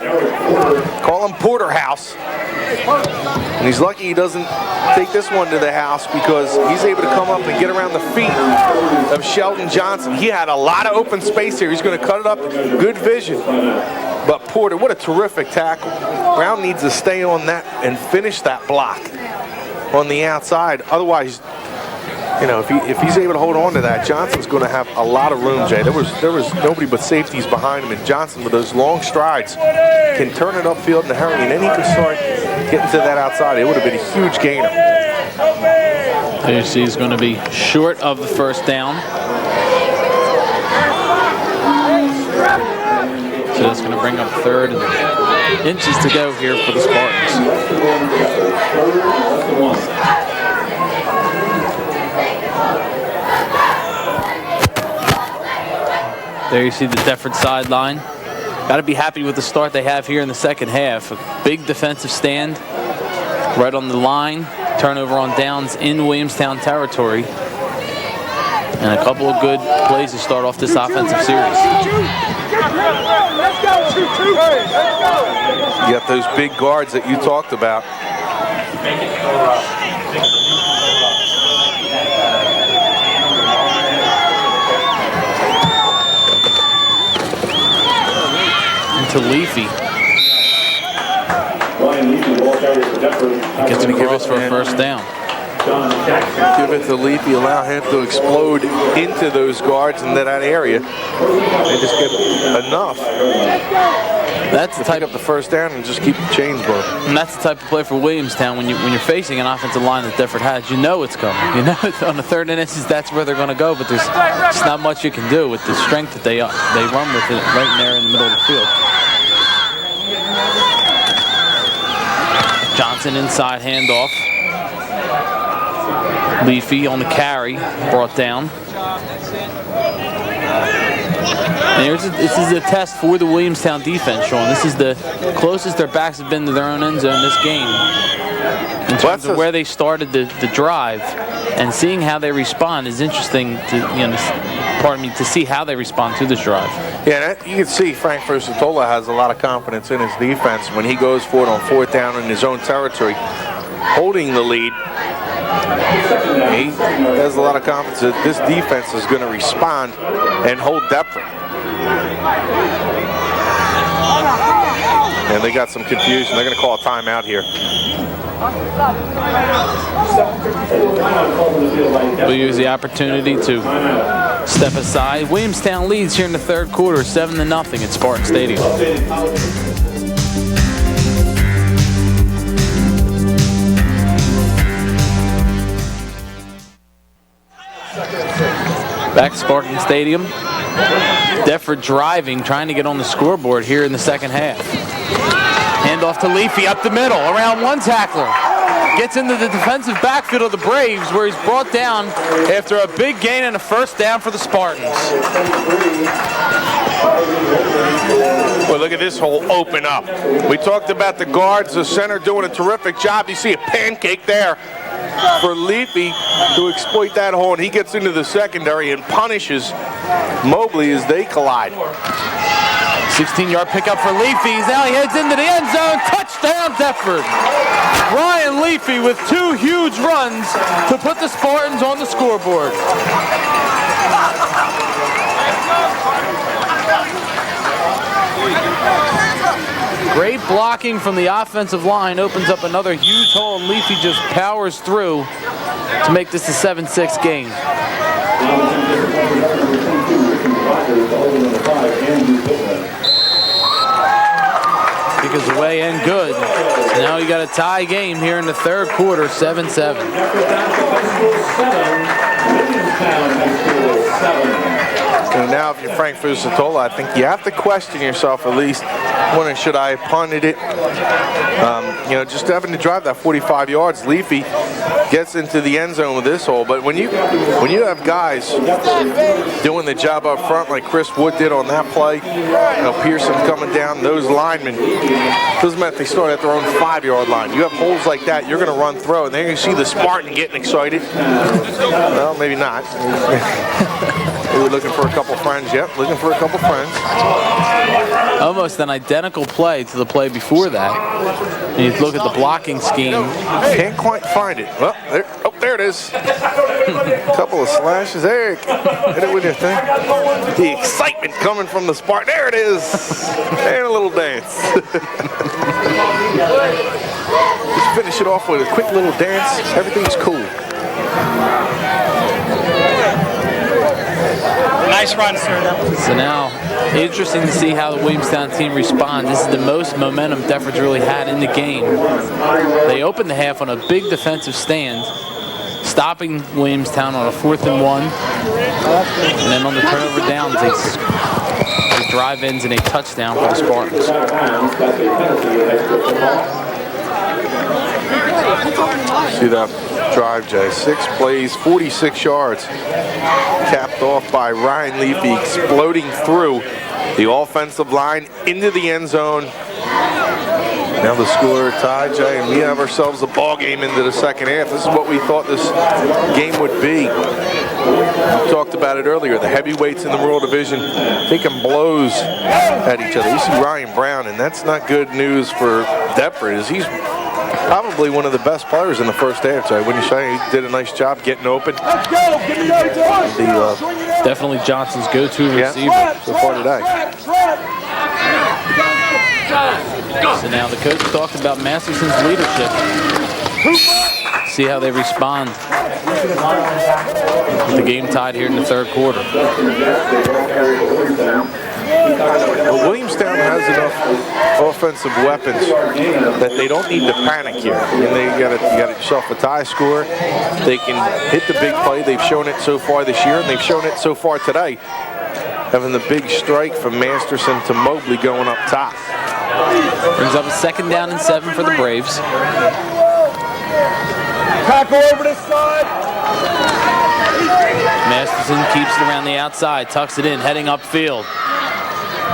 Call him Porterhouse. And he's lucky he doesn't take this one to the house because he's able to come up and get around the feet of Sheldon Johnson. He had a lot of open space here. He's going to cut it up. Good vision. But Porter, what a terrific tackle. Brown needs to stay on that and finish that block on the outside. Otherwise, you know, if he's able to hold on to that, Johnson's going to have a lot of room, Jay. There was nobody but safeties behind him, and Johnson, with those long strides, can turn it upfield in a hurry, and then he can start getting to that outside. It would have been a huge gainer. KC is going to be short of the first down. So that's going to bring up 3rd and inches to go here for the Spartans. There you see the Deptford sideline. Got to be happy with the start they have here in the second half. A big defensive stand right on the line. Turnover on downs in Williamstown territory. And a couple of good plays to start off this offensive series. You got those big guards that you talked about. To Leafy. Gets him across for a first down. Give it to Leafy, allow him to explode into those guards into that area. They just get enough. That's the type of the first down and just keep the chains going. And that's the type of play for Williamstown. When you're facing an offensive line that Deptford has, you know it's coming. You know it's on the 3rd and inches, that's where they're going to go. But there's just not much you can do with the strength that they run with it right in there in the middle of the field. Johnson inside handoff. Leafy on the carry, brought down. And this is a test for the Williamstown defense, Shawn. This is the closest their backs have been to their own end zone this game. In terms of where they started the drive, and seeing how they respond is interesting to see how they respond to this drive. Yeah, you can see Frank Fusatola has a lot of confidence in his defense when he goes for it on 4th down in his own territory, holding the lead. He has a lot of confidence that this defense is going to respond and hold Deptford. And they got some confusion. They're going to call a timeout here. We'll use the opportunity to step aside. Williamstown leads here in the 3rd quarter, 7-0 at Spartan Stadium. Back to Spartan Stadium. Deptford driving, trying to get on the scoreboard here in the second half. Handoff to Leafy up the middle, around one tackler. Gets into the defensive backfield of the Braves, where he's brought down after a big gain and a first down for the Spartans. Well, look at this hole open up. We talked about the guards, the center doing a terrific job. You see a pancake there for Leafy to exploit that hole, and he gets into the secondary and punishes Mobley as they collide. 16-yard pickup for Leafy. Now he heads into the end zone. Touchdown, Deptford. Ryan Leafy with 2 huge runs to put the Spartans on the scoreboard. Great blocking from the offensive line opens up another huge hole, and Leafy just powers through to make this a 7-6 game. Because away and good. So now you got a tie game here in the 3rd quarter, 7-7. So now if you're Frank Fusatola, I think you have to question yourself at least. Wondering, should I have punted it? Just having to drive that 45 yards. Leafy gets into the end zone with this hole. But when you have guys doing the job up front like Chris Wood did on that play, Pearson coming down, those linemen, doesn't matter if they start at their own 5-yard line. You have holes like that, you're going to run through. And then you see the Spartan getting excited. Well, maybe not. We were looking for a couple friends. Yep, looking for a couple friends. Almost an identical play to the play before that. And you look at the blocking scheme. Can't quite find it. Well, there it is. A couple of slashes. There, hit it with your thing. The excitement coming from the Spartan. There it is. And a little dance. Just finish it off with a quick little dance. Everything's cool. Nice run, sir. So now, interesting to see how the Williamstown team responds. This is the most momentum Deptford's really had in the game. They opened the half on a big defensive stand, stopping Williamstown on a 4th and 1. And then on the turnover downs, they drive ends in a touchdown for the Spartans. See that drive, Jay. 6 plays, 46 yards. Capped off by Ryan Leary, exploding through the offensive line into the end zone. Now the score tied, Jay, and we have ourselves a ball game into the second half. This is what we thought this game would be. We talked about it earlier. The heavyweights in the Rural Division taking blows at each other. You see Ryan Brown, and that's not good news for Deptford, as he's probably one of the best players in the first half, Jay. Wouldn't you say? He did a nice job getting open. Definitely Johnson's go-to receiver. So far today. So now the coach talked about Masterson's leadership. See how they respond. With the game tied here in the 3rd quarter. Well, Williamstown has enough offensive weapons that they don't need to panic here. And you got yourself a tie score. They can hit the big play. They've shown it so far this year, and they've shown it so far today. Having the big strike from Masterson to Mobley going up top. Brings up a 2nd down and 7 for the Braves. Tackle over the side. Masterson keeps it around the outside, tucks it in, heading upfield.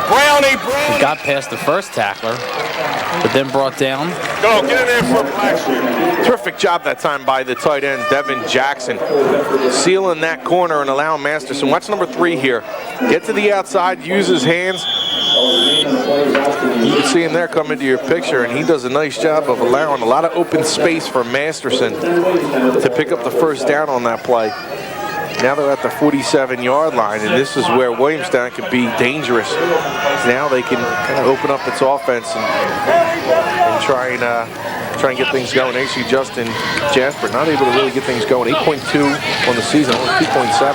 Brownie. He got past the first tackler, but then brought down. Go, get in there for a black sheep. Terrific job that time by the tight end, Devin Jackson. Sealing that corner and allowing Masterson. Watch number 3 here. Get to the outside, use his hands. You can see him there come into your picture, and he does a nice job of allowing a lot of open space for Masterson to pick up the first down on that play. Now they're at the 47-yard line, and this is where Williamstown could be dangerous. Now they can kind of open up its offense and try and get things going. AC Justin Jasper not able to really get things going. 8.2 on the season, only 2.7 so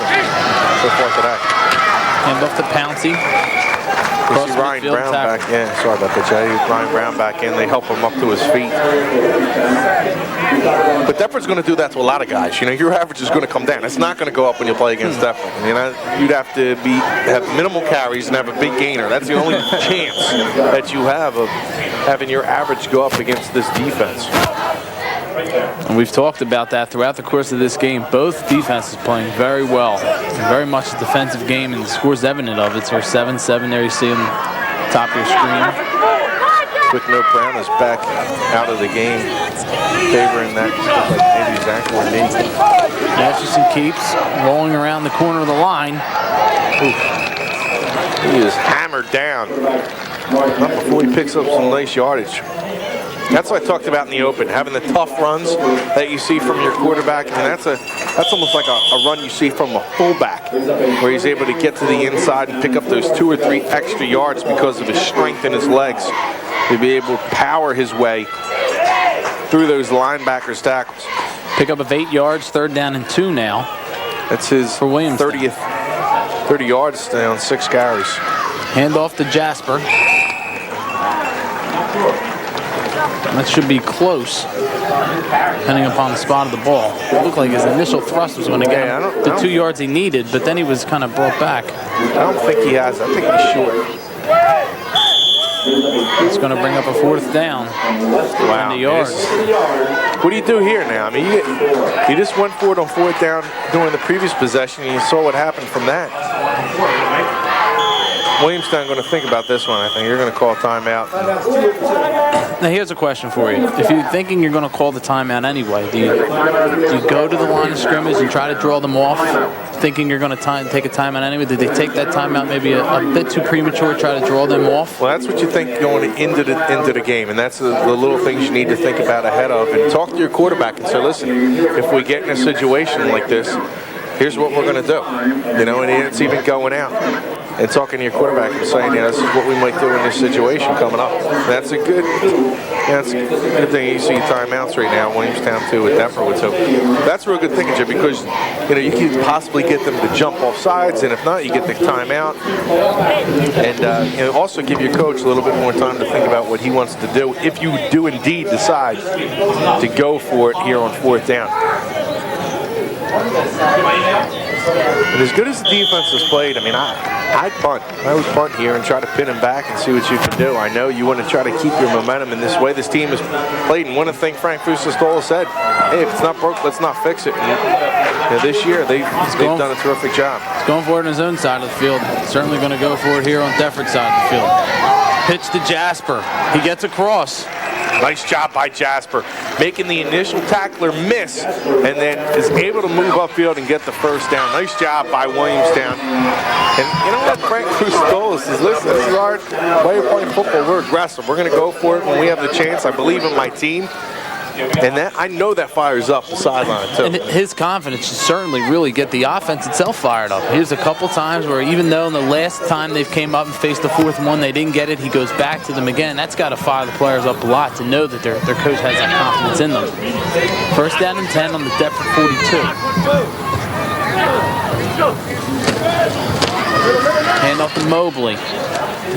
far today. Hand off to Pouncey. You see Ryan Brown back in. Sorry about that, Jay. Ryan Brown back in. They help him up to his feet. But Deptford's going to do that to a lot of guys. You know, your average is going to come down. It's not going to go up when you play against Deptford. You know, you'd have to have minimal carries and have a big gainer. That's the only chance that you have of having your average go up against this defense. And we've talked about that throughout the course of this game. Both defenses playing very well. Very much a defensive game, and the score's evident of it. It's our 7-7 there you see on the top of your screen. Quick note, Brown is back out of the game, favoring that maybe Zach or me. Masterson keeps rolling around the corner of the line. Oof. He is hammered down. Not before he picks up some nice yardage. That's what I talked about in the open, having the tough runs that you see from your quarterback, and that's almost like a run you see from a fullback, where he's able to get to the inside and pick up those 2 or 3 extra yards because of his strength in his legs, to be able to power his way through those linebackers' tackles. Pick up of 8 yards, 3rd down and 2 now. That's his for Williamstown. 30 yards down, 6 carries. Hand off to Jasper. That should be close, depending upon the spot of the ball. It looked like his initial thrust was going to get him the 2 yards he needed, but then he was kind of brought back. I don't think he has. I think he's short. It's going to bring up a 4th down. Wow. 20 yards. What do you do here now? I mean, you just went for it on 4th down during the previous possession, and you saw what happened from that. Williamstown going to think about this one. I think you're going to call timeout. Now here's a question for you. If you're thinking you're going to call the timeout anyway, do you go to the line of scrimmage and try to draw them off, thinking you're going to take a timeout anyway? Did they take that timeout maybe a bit too premature, try to draw them off? Well, that's what you think going into the game, and that's the little things you need to think about ahead of. And talk to your quarterback and say, listen, if we get in a situation like this, here's what we're going to do. You know, and it's even going out and talking to your quarterback and saying, this is what we might do in this situation coming up. That's a good thing. You see timeouts right now, Williamstown 2 with Deptford 2. That's a real good thing, Jim, because you can possibly get them to jump off sides, and if not, you get the timeout, and also give your coach a little bit more time to think about what he wants to do if you do indeed decide to go for it here on 4th down. And as good as the defense has played, I mean, I'd punt. I would punt here and try to pin him back and see what you can do. I know you want to try to keep your momentum in this way. This team has played, and one of the things Frank Fusistola said, hey, if it's not broke, let's not fix it. And this year, they've done a terrific job. He's going for it on his own side of the field. Certainly going to go for it here on Deptford's side of the field. Pitch to Jasper. He gets across. Nice job by Jasper, making the initial tackler miss, and then is able to move upfield and get the first down. Nice job by Williamstown. And you know what Frank Fusistola says, listen, this is our way of playing football. We're aggressive. We're going to go for it when we have the chance. I believe in my team. And that I know that fires up the sideline, too. And his confidence should certainly really get the offense itself fired up. Here's a couple times where even though in the last time they've came up and faced the 4th and 1, they didn't get it, he goes back to them again. That's got to fire the players up a lot to know that their coach has that confidence in them. 1st down and 10 on the Deptford 42. Hand off to Mobley.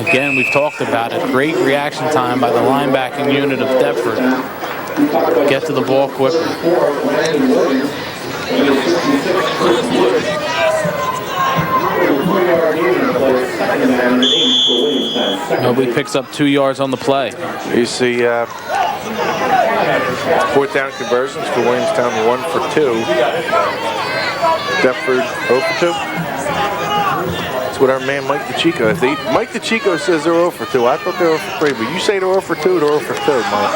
Again, we've talked about it. Great reaction time by the linebacking unit of Deptford. Get to the ball quickly. Nobody picks up 2 yards on the play. You see 4th down conversions for Williamstown, 1 for 2. Deptford 0 for 2. That's what our man Mike DeChico. Mike DeChico says they're 0 for 2. I thought they were 0 for 3, but you say they're 0 for 2, they're 0 for 2, Mike.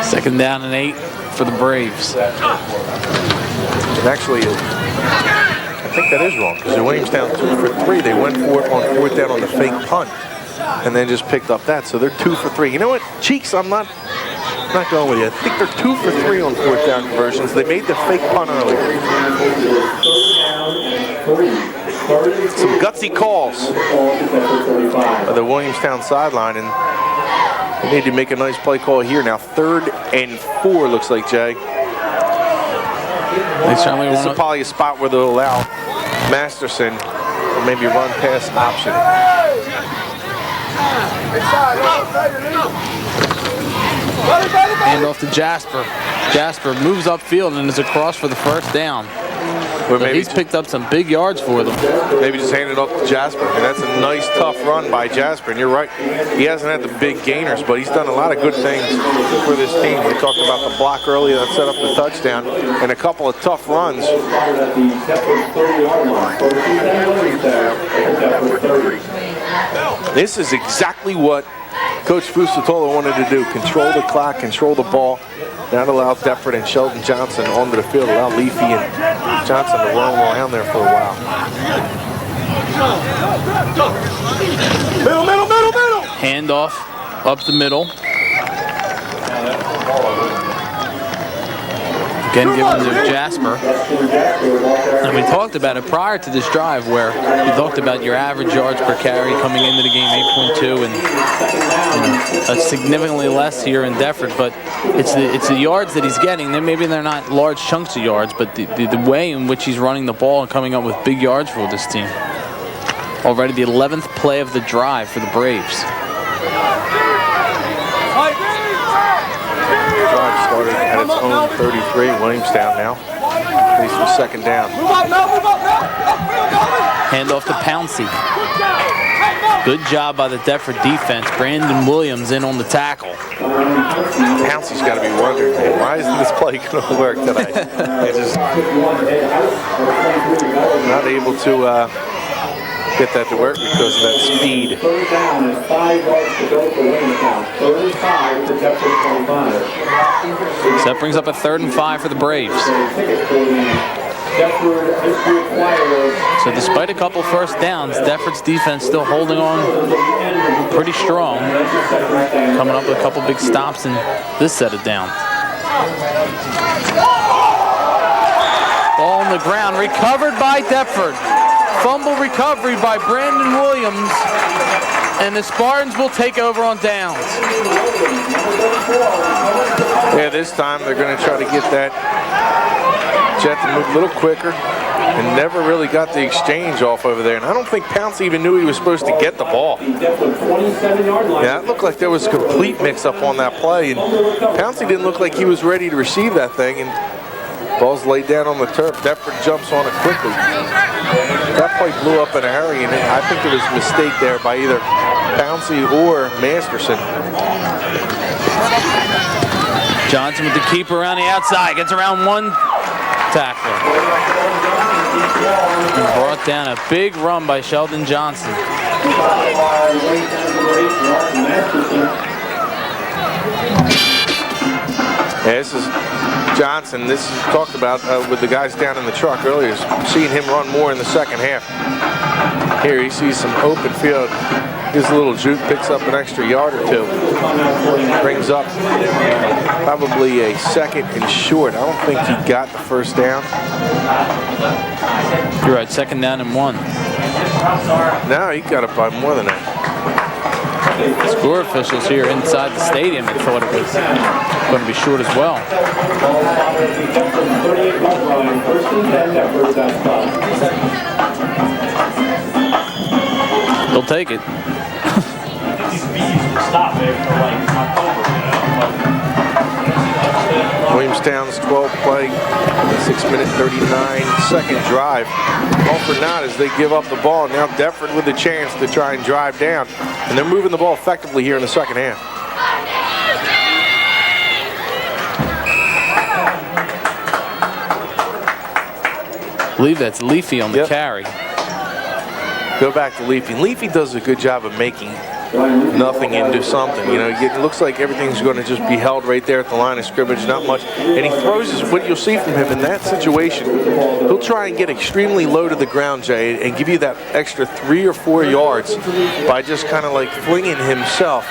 Second down and 8 for the Braves. And actually, I think that is wrong, because Williamstown 2 for 3. They went for it on 4th down on the fake punt, and then just picked up that. So they're 2 for 3. You know what, Cheeks? I'm not going with you. I think they're 2 for 3 on 4th down conversions. They made the fake punt earlier. Some gutsy calls by the Williamstown sideline, and they need to make a nice play call here. Now 3rd and 4 looks like, Jay. This is probably a spot where they'll allow Masterson or maybe run pass option. Hand off to Jasper. Jasper moves upfield and is across for the 1st down. Or So he's picked up some big yards for them. Maybe just hand it off to Jasper. And that's a nice, tough run by Jasper. And you're right, he hasn't had the big gainers, but he's done a lot of good things for this team. We talked about the block earlier that set up the touchdown and a couple of tough runs. This is exactly what Coach Fusistola wanted to do. Control the clock, control the ball. Not allow Deptford and Sheldon Johnson onto the field. Allow Leafy and Johnson to roam around there for a while. Middle. Hand off up the middle. Again, given to Jasper. And we talked about it prior to this drive where we talked about your average yards per carry coming into the game, 8.2, and significantly less here in Deptford. But it's the yards that he's getting. Maybe they're not large chunks of yards, but the way in which he's running the ball and coming up with big yards for this team. Already the 11th play of the drive for the Braves. Drive started at its own 33, Williamstown now. opportunities for second down. Hand off to Pouncey. Good job by the Deptford defense. Brandon Williams in on the tackle. Pouncey's got to be wondering, man, why isn't this play going to work tonight? They're just not able to get that to work because of that speed. Third down and 5 yards to go for Williamstown. 3rd and 5 to Deptford 25. So that brings up a 3rd and 5 for the Braves. So despite a couple first downs, Deptford's defense still holding on pretty strong. Coming up with a couple big stops in this set of downs. Ball on the ground, recovered by Deptford. Fumble recovery by Brandon Williams, and the Spartans will take over on downs. Yeah, this time they're going to try to get that jet to move a little quicker, and never really got the exchange off over there. And I don't think Pouncey even knew he was supposed to get the ball. Yeah, it looked like there was a complete mix-up on that play, and Pouncey didn't look like he was ready to receive that thing. And ball's laid down on the turf. Deptford jumps on it quickly. That play blew up in a hurry, and I think there was a mistake there by either Pouncey or Masterson. Johnson with the keeper around the outside. Gets around one tackler. And brought down a big run by Sheldon Johnson. Yeah, this is Johnson. This is talked about with the guys down in the truck earlier. Seeing him run more in the second half. Here he sees some open field. Gives a little juke, picks up an extra yard or two. Brings up probably a 2nd and short. I don't think he got the first down. You're right, 2nd down and 1. No, he got it by more than that. Score officials here inside the stadium had thought it was going to be short as well. They'll take it. Williamstown's 12th play, 6-minute 39-second drive. All for naught as they give up the ball. Now Deptford with a chance to try and drive down. And they're moving the ball effectively here in the second half. I believe that's Leafy on the carry. Go back to Leafy. Leafy does a good job of making nothing into something. You know, it looks like everything's going to just be held right there at the line of scrimmage, not much. And he throws what you'll see from him in that situation. He'll try and get extremely low to the ground, Jay, and give you that extra 3 or 4 yards by just kind of like flinging himself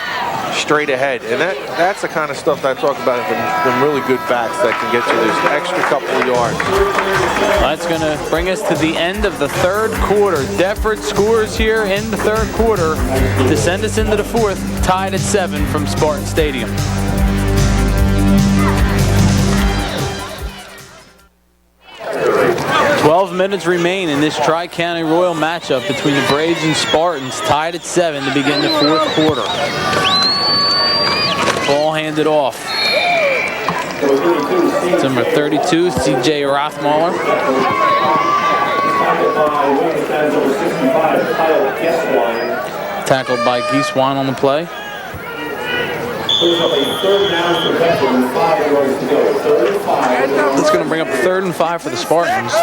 straight ahead. And that's the kind of stuff that I talk about, them really good backs that can get you this extra couple of yards. That's going to bring us to the end of the 3rd quarter. Deptford scores here in the 3rd quarter to send us into the 4th, tied at 7 from Spartan Stadium. "12 minutes remain in this Tri-County Royal matchup between the Braves and Spartans, tied at 7 to begin the 4th quarter. Ball handed off. It's number 32, C.J. Rothmuller. Tackled by Gieswein on the play. That's going to bring up a 3rd and 5 for the Spartans.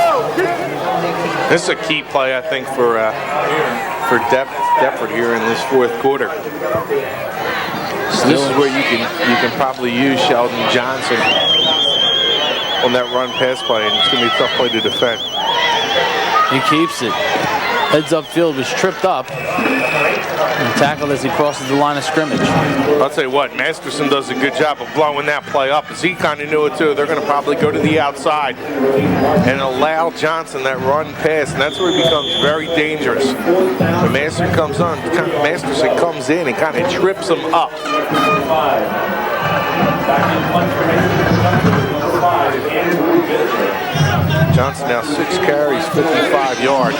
This is a key play, I think, for Deptford here in this 4th quarter. So this is where you can probably use Sheldon Johnson on that run pass play, and it's going to be a tough play to defend. He keeps it. Heads upfield, was tripped up and tackled as he crosses the line of scrimmage. I'll tell you what, Masterson does a good job of blowing that play up, as he kind of knew it too. They're going to probably go to the outside and allow Johnson that run pass, and that's where it becomes very dangerous. When Masterson comes in and kind of trips him up. Johnson now 6 carries, 55 yards.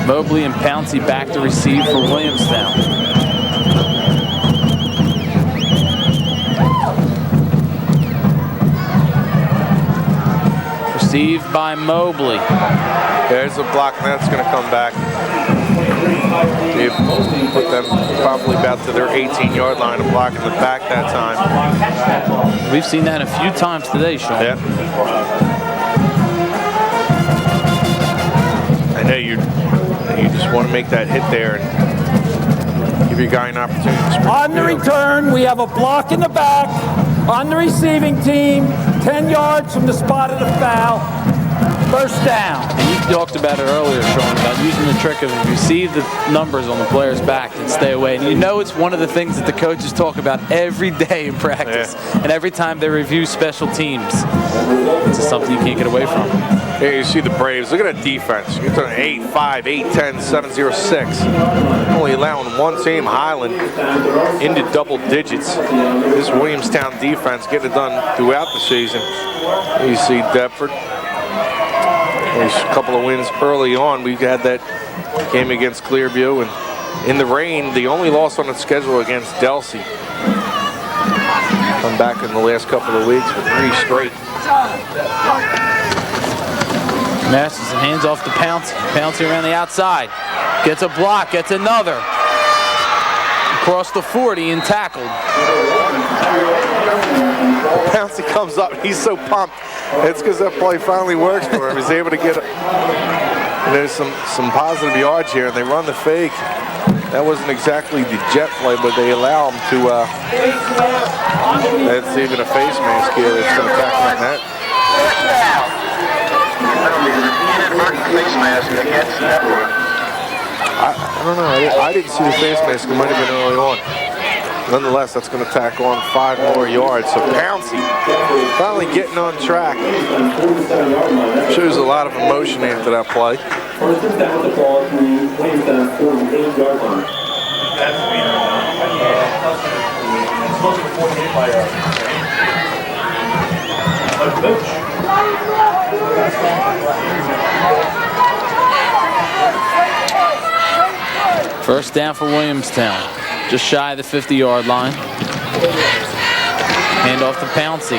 Mobley and Pouncey back to receive for Williamstown. Received by Mobley. There's a block, and that's going to come back. They put them probably about to their 18-yard line and block in the back that time. We've seen that a few times today, Shawn. Yeah. I know you just want to make that hit there and give your guy an opportunity to sprint. On the return, we have a block in the back. On the receiving team, 10 yards from the spot of the foul. First down. And you talked about it earlier, Shawn, about using the trick of if you see the numbers on the player's back, then stay away. And you know it's one of the things that the coaches talk about every day in practice. Yeah. And every time they review special teams. It's just something you can't get away from. Here you see the Braves. Look at that defense. You're talking 8-5, 8-10, 7-0-6. Only allowing one team, Highland, into double digits. This Williamstown defense getting it done throughout the season. You see Deptford. There's a couple of wins early on. We had that game against Clearview, and in the rain, the only loss on the schedule against Delsey. Come back in the last couple of weeks with 3 straight. Masters and hands off to Pouncey. Pouncey around the outside. Gets a block, gets another. Across the 40 and tackled. Pouncey comes up, he's so pumped. It's because that play finally works for him. He's able to get there's some positive yards here, and they run the fake. That wasn't exactly the jet play, but they allow him to, that's even a face mask here that's going to tackle on that. I don't know. I didn't see the face mask. It might have been early on. Nonetheless, that's going to tack on 5 more yards. So Pouncey finally getting on track. Shows a lot of emotion after that play. First down for Williamstown. Just shy of the 50-yard line. Hand off to Pouncey.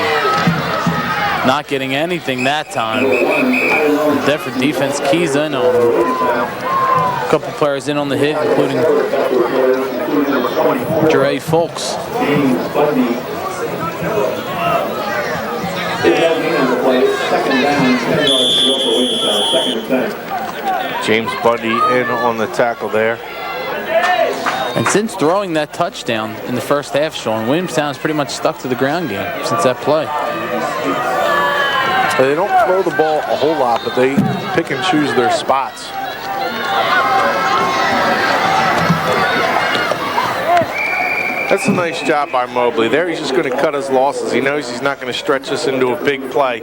Not getting anything that time. The Deptford defense keys in on him. A couple players in on the hit, including Dre Folks. James Bundy in on the tackle there. And since throwing that touchdown in the first half, Shawn, Williamstown's pretty much stuck to the ground game since that play. They don't throw the ball a whole lot, but they pick and choose their spots. That's a nice job by Mobley. There he's just going to cut his losses. He knows he's not going to stretch us into a big play.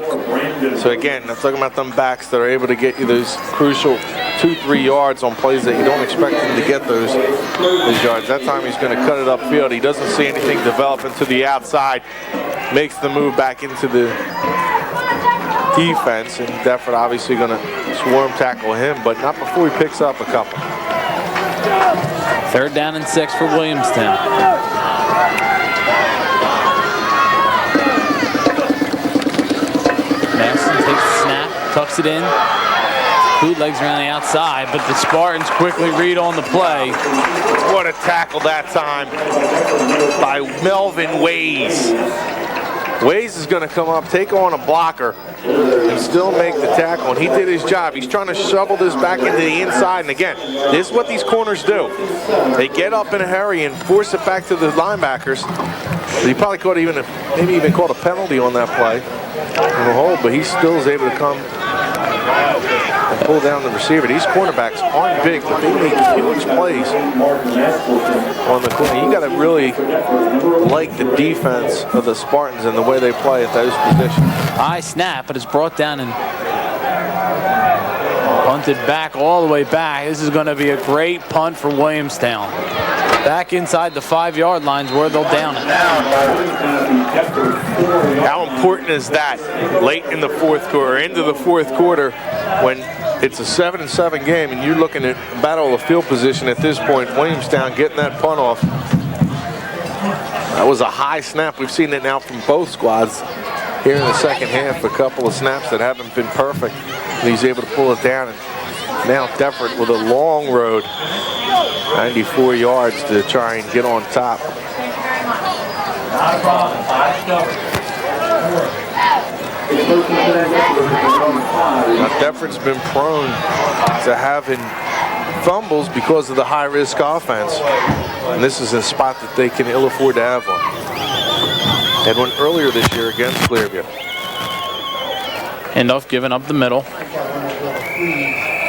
So again, I'm talking about them backs that are able to get you those crucial 2-3 yards on plays that you don't expect him to get those yards. That time he's going to cut it upfield. He doesn't see anything developing to the outside. Makes the move back into the defense, and Deptford obviously going to swarm tackle him, but not before he picks up a couple. 3rd down and 6 for Williamstown. Madison takes the snap, tucks it in. Bootlegs around the outside, but the Spartans quickly read on the play. What a tackle that time by Melvin Ways. Ways is going to come up, take on a blocker, and still make the tackle, and he did his job. He's trying to shovel this back into the inside, and again, this is what these corners do. They get up in a hurry and force it back to the linebackers. He probably could have maybe even called a penalty on that play on the hold, but he still is able to come and pull down the receiver. These cornerbacks aren't big, but they make huge plays on the corner. You got to really like the defense of the Spartans and the way they play at those positions. High snap, but it's brought down and punted back all the way back. This is going to be a great punt for Williamstown. Back inside the 5-yard lines where they'll down it. How important is that late in the fourth quarter, into the fourth quarter, when it's a 7-7 game and you're looking at battle of field position at this point? Williamstown getting that punt off. That was a high snap. We've seen it now from both squads. here in the second half. A couple of snaps that haven't been perfect. And he's able to pull it down. And now Deptford with a long road, 94 yards to try and get on top. Now Deptford's been prone to having fumbles because of the high-risk offense. And this is a spot that they can ill afford to have one. Had one earlier this year against Clearview. Handoff given up the middle.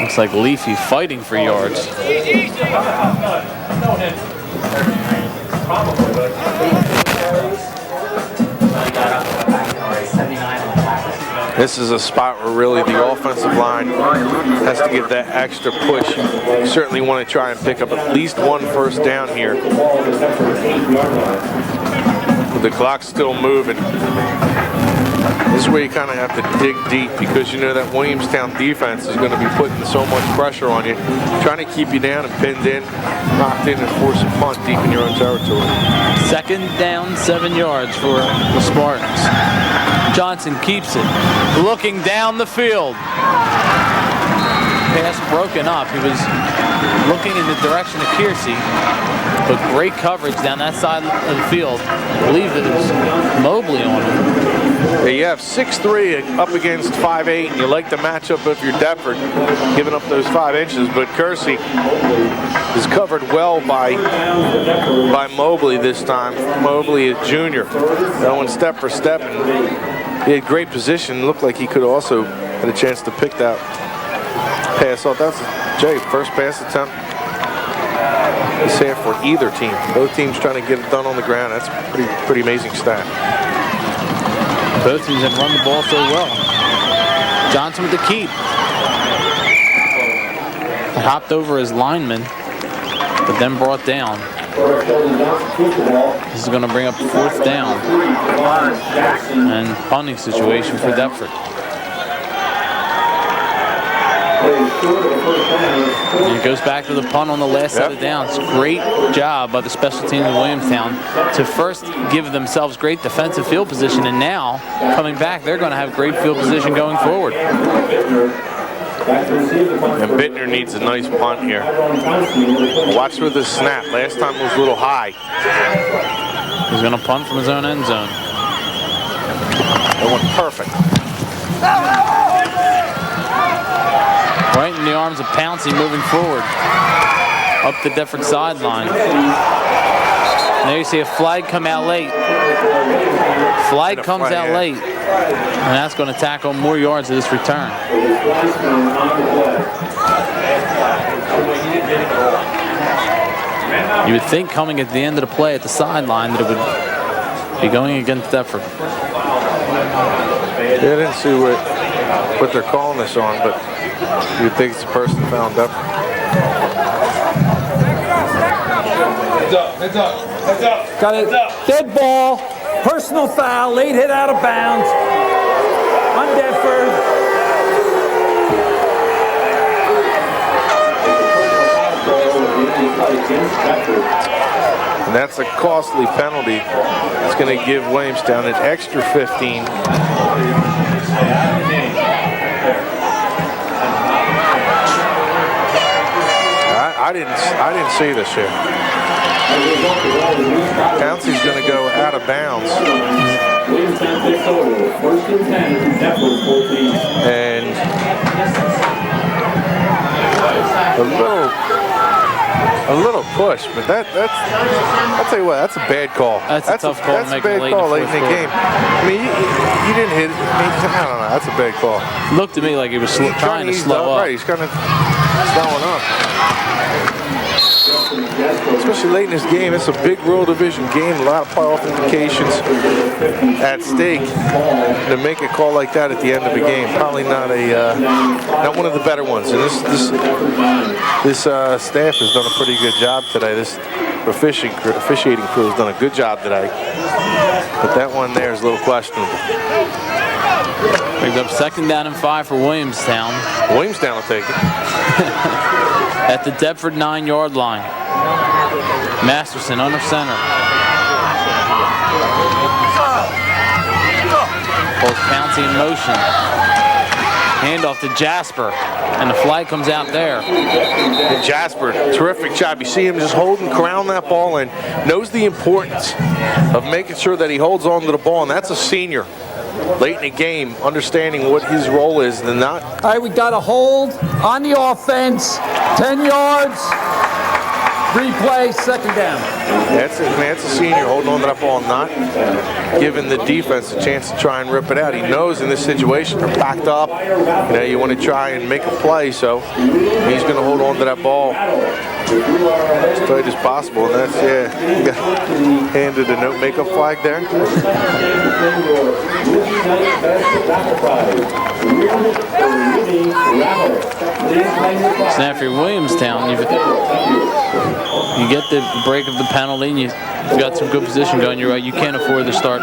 Looks like Leafy fighting for yards. This is a spot where really the offensive line has to give that extra push. You certainly want to try and pick up at least one first down here. With the clock still moving. This is where you kind of have to dig deep because you know that Williamstown defense is going to be putting so much pressure on you, trying to keep you down and pinned in, knocked in, and force a punt deep in your own territory. Second down, 7 yards for the Spartans. Johnson keeps it, looking down the field. Pass broken up. He was looking in the direction of Kiersey, but great coverage down that side of the field. I believe it was Mobley on him. Yeah, you have 6'3" up against 5'8", and you like the matchup if you're Deptford, giving up those 5 inches. But Kiersey is covered well by Mobley this time. Mobley is junior, going step for step, and he had great position. Looked like he could also had a chance to pick that pass off. That's Jay, first pass attempt. He's saying for either team. Both teams trying to get it done on the ground. That's a pretty amazing stat. Both teams have run the ball so well. Johnson with the keep. Hopped over his lineman, but then brought down. This is going to bring up 4th down. And punting situation for Deptford. And it goes back to the punt on the last set of downs. Great job by the special teams of Williamstown to first give themselves great defensive field position, and now coming back, they're going to have great field position going forward. And Bittner needs a nice punt here. Watch with this snap. Last time it was a little high. He's going to punt from his own end zone. That went perfect. Right in the arms of Pouncey moving forward. Up the Deptford sideline. Now you see a flag come out late. Flag comes out late. And that's going to tackle more yards of this return. You would think coming at the end of the play at the sideline that it would be going against Deptford. Yeah, I didn't see what they're calling this on, but you'd think it's the person found up. Heads up. Got it. Dead ball. Personal foul. Late hit out of bounds. On Deptford. And that's a costly penalty. It's going to give Williamstown an extra 15. I didn't see this here. Pouncey's going to go out of bounds. And a little push, but that's I'll tell you what, that's a bad call. That's a tough call. That's a bad call late in the game. I mean, you didn't hit it. I mean, I don't know. That's a bad call. Looked to me like he was trying to slow up. Right, he's kind of slowing up. Especially late in this game. It's a big Rural Division game. A lot of playoff implications at stake. To make a call like that at the end of a game, probably not one of the better ones. And this staff has done a pretty good job today. This officiating crew has done a good job today. But that one there is a little questionable. Brings up 2nd down and 5 for Williamstown. Williamstown will take it. At the Deptford 9-yard line. Masterson under center. Both Pouncey in motion. Handoff to Jasper, and the flag comes out there. And Jasper, terrific job. You see him just corralling that ball in. Knows the importance of making sure that he holds on to the ball, and that's a senior. Late in the game, understanding what his role is and not. All right, we got a hold on the offense, 10 yards. Replay, second down. That's a senior holding on to that ball, not giving the defense a chance to try and rip it out. He knows in this situation they're backed up. You know, you want to try and make a play, so he's going to hold on to that ball as tight as possible. And that's, handed a no makeup flag there. Snap for Williamstown. You get the break of the penalty, and you've got some good position going. You're right. You can't afford to start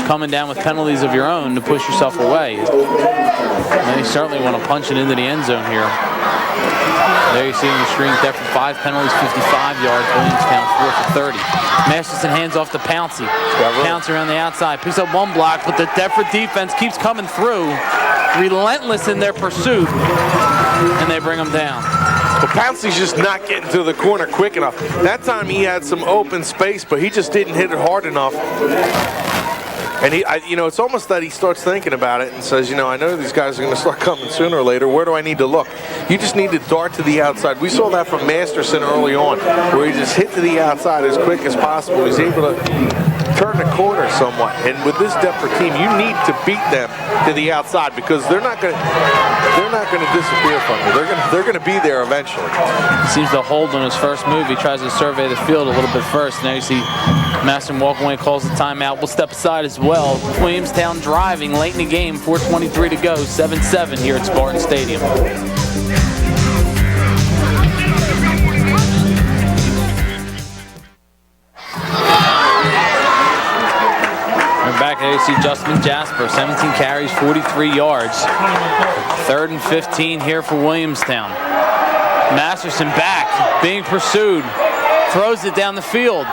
coming down with penalties of your own to push yourself away. And you certainly want to punch it into the end zone here. There you see on the screen, Deptford 5 penalties, 55 yards. Williamstown 4 for 30. Masterson hands off to Pouncey. Pouncey around the outside, picks up one block, but the Deptford defense keeps coming through, relentless in their pursuit, and they bring them down. But Pouncey's just not getting to the corner quick enough. That time he had some open space, but he just didn't hit it hard enough. And it's almost that he starts thinking about it and says, I know these guys are going to start coming sooner or later. Where do I need to look? You just need to dart to the outside. We saw that from Masterson early on, where he just hit to the outside as quick as possible. He's able to turn the corner somewhat. And with this Deptford team, you need to beat them to the outside because they're not going to disappear from you. They're going to be there eventually. He seems to hold on his first move. He tries to survey the field a little bit first. Now you see Masterson walking away, calls the timeout. We'll step aside as well. Williamstown driving late in the game, 4:23 to go, 7-7 here at Spartan Stadium. Back there you see Justin Jasper, 17 carries, 43 yards. 3rd and 15 here for Williamstown. Masterson back, being pursued, throws it down the field.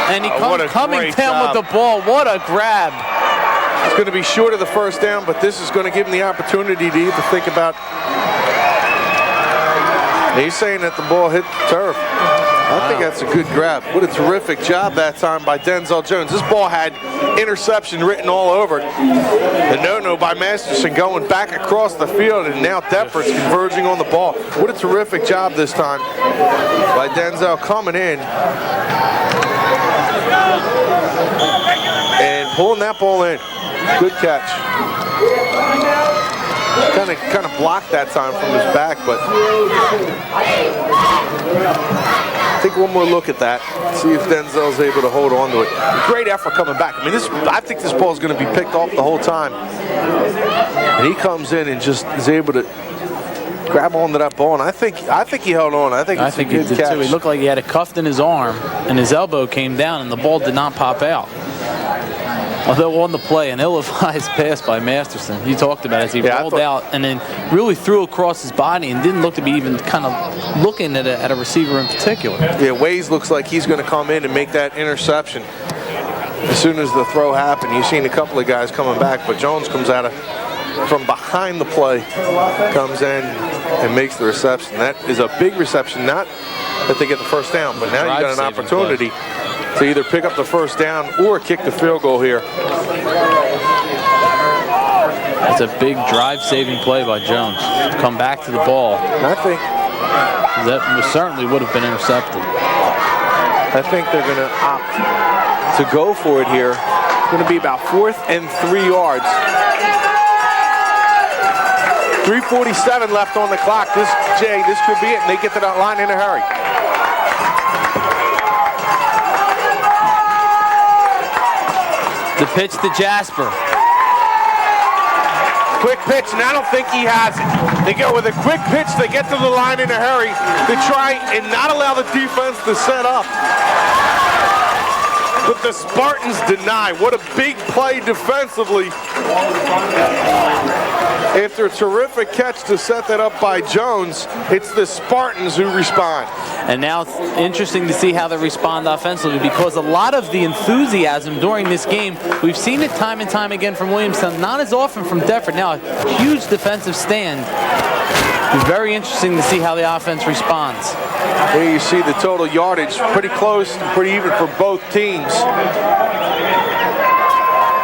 And he comes coming down with the ball. What a grab. It's going to be short of the first down, but this is going to give him the opportunity to even think about. He's saying that the ball hit the turf. I think that's a good grab. What a terrific job that time by Denzel Jones. This ball had interception written all over it. The no-no by Masterson going back across the field, and now Deptford's converging on the ball. What a terrific job this time by Denzel coming in and pulling that ball in. Good catch. Kind of blocked that time from his back, but take one more look at that. See if Denzel's able to hold on to it. Great effort coming back. I mean, I think this ball is going to be picked off the whole time. And he comes in and just is able to grab onto that ball, and I think he held on. I think it's a good catch. Too. He looked like he had it cuffed in his arm, and his elbow came down, and the ball did not pop out. Although on the play, an ill-advised pass by Masterson. He talked about it as he rolled out and then really threw across his body and didn't look to be even kind of looking at a receiver in particular. Yeah, Waze looks like he's going to come in and make that interception as soon as the throw happened. You've seen a couple of guys coming back, but Jones comes out from behind the play, comes in and makes the reception. That is a big reception, not that they get the first down, but now you got an opportunity to either pick up the first down or kick the field goal here. It's a big drive-saving play by Jones. Come back to the ball. I think that certainly would have been intercepted. I think they're going to opt to go for it here. It's going to be about 4th and 3 yards. 3:47 left on the clock. This could be it, and they get to that line in a hurry. The pitch to Jasper. Quick pitch, and I don't think he has it. They go with a quick pitch. They get to the line in a hurry to try and not allow the defense to set up. But the Spartans deny. What a big play defensively. After a terrific catch to set that up by Jones, it's the Spartans who respond. And now it's interesting to see how they respond offensively, because a lot of the enthusiasm during this game, we've seen it time and time again from Williamstown, not as often from Deptford. Now a huge defensive stand. It's very interesting to see how the offense responds. Here you see the total yardage, pretty close, pretty even for both teams.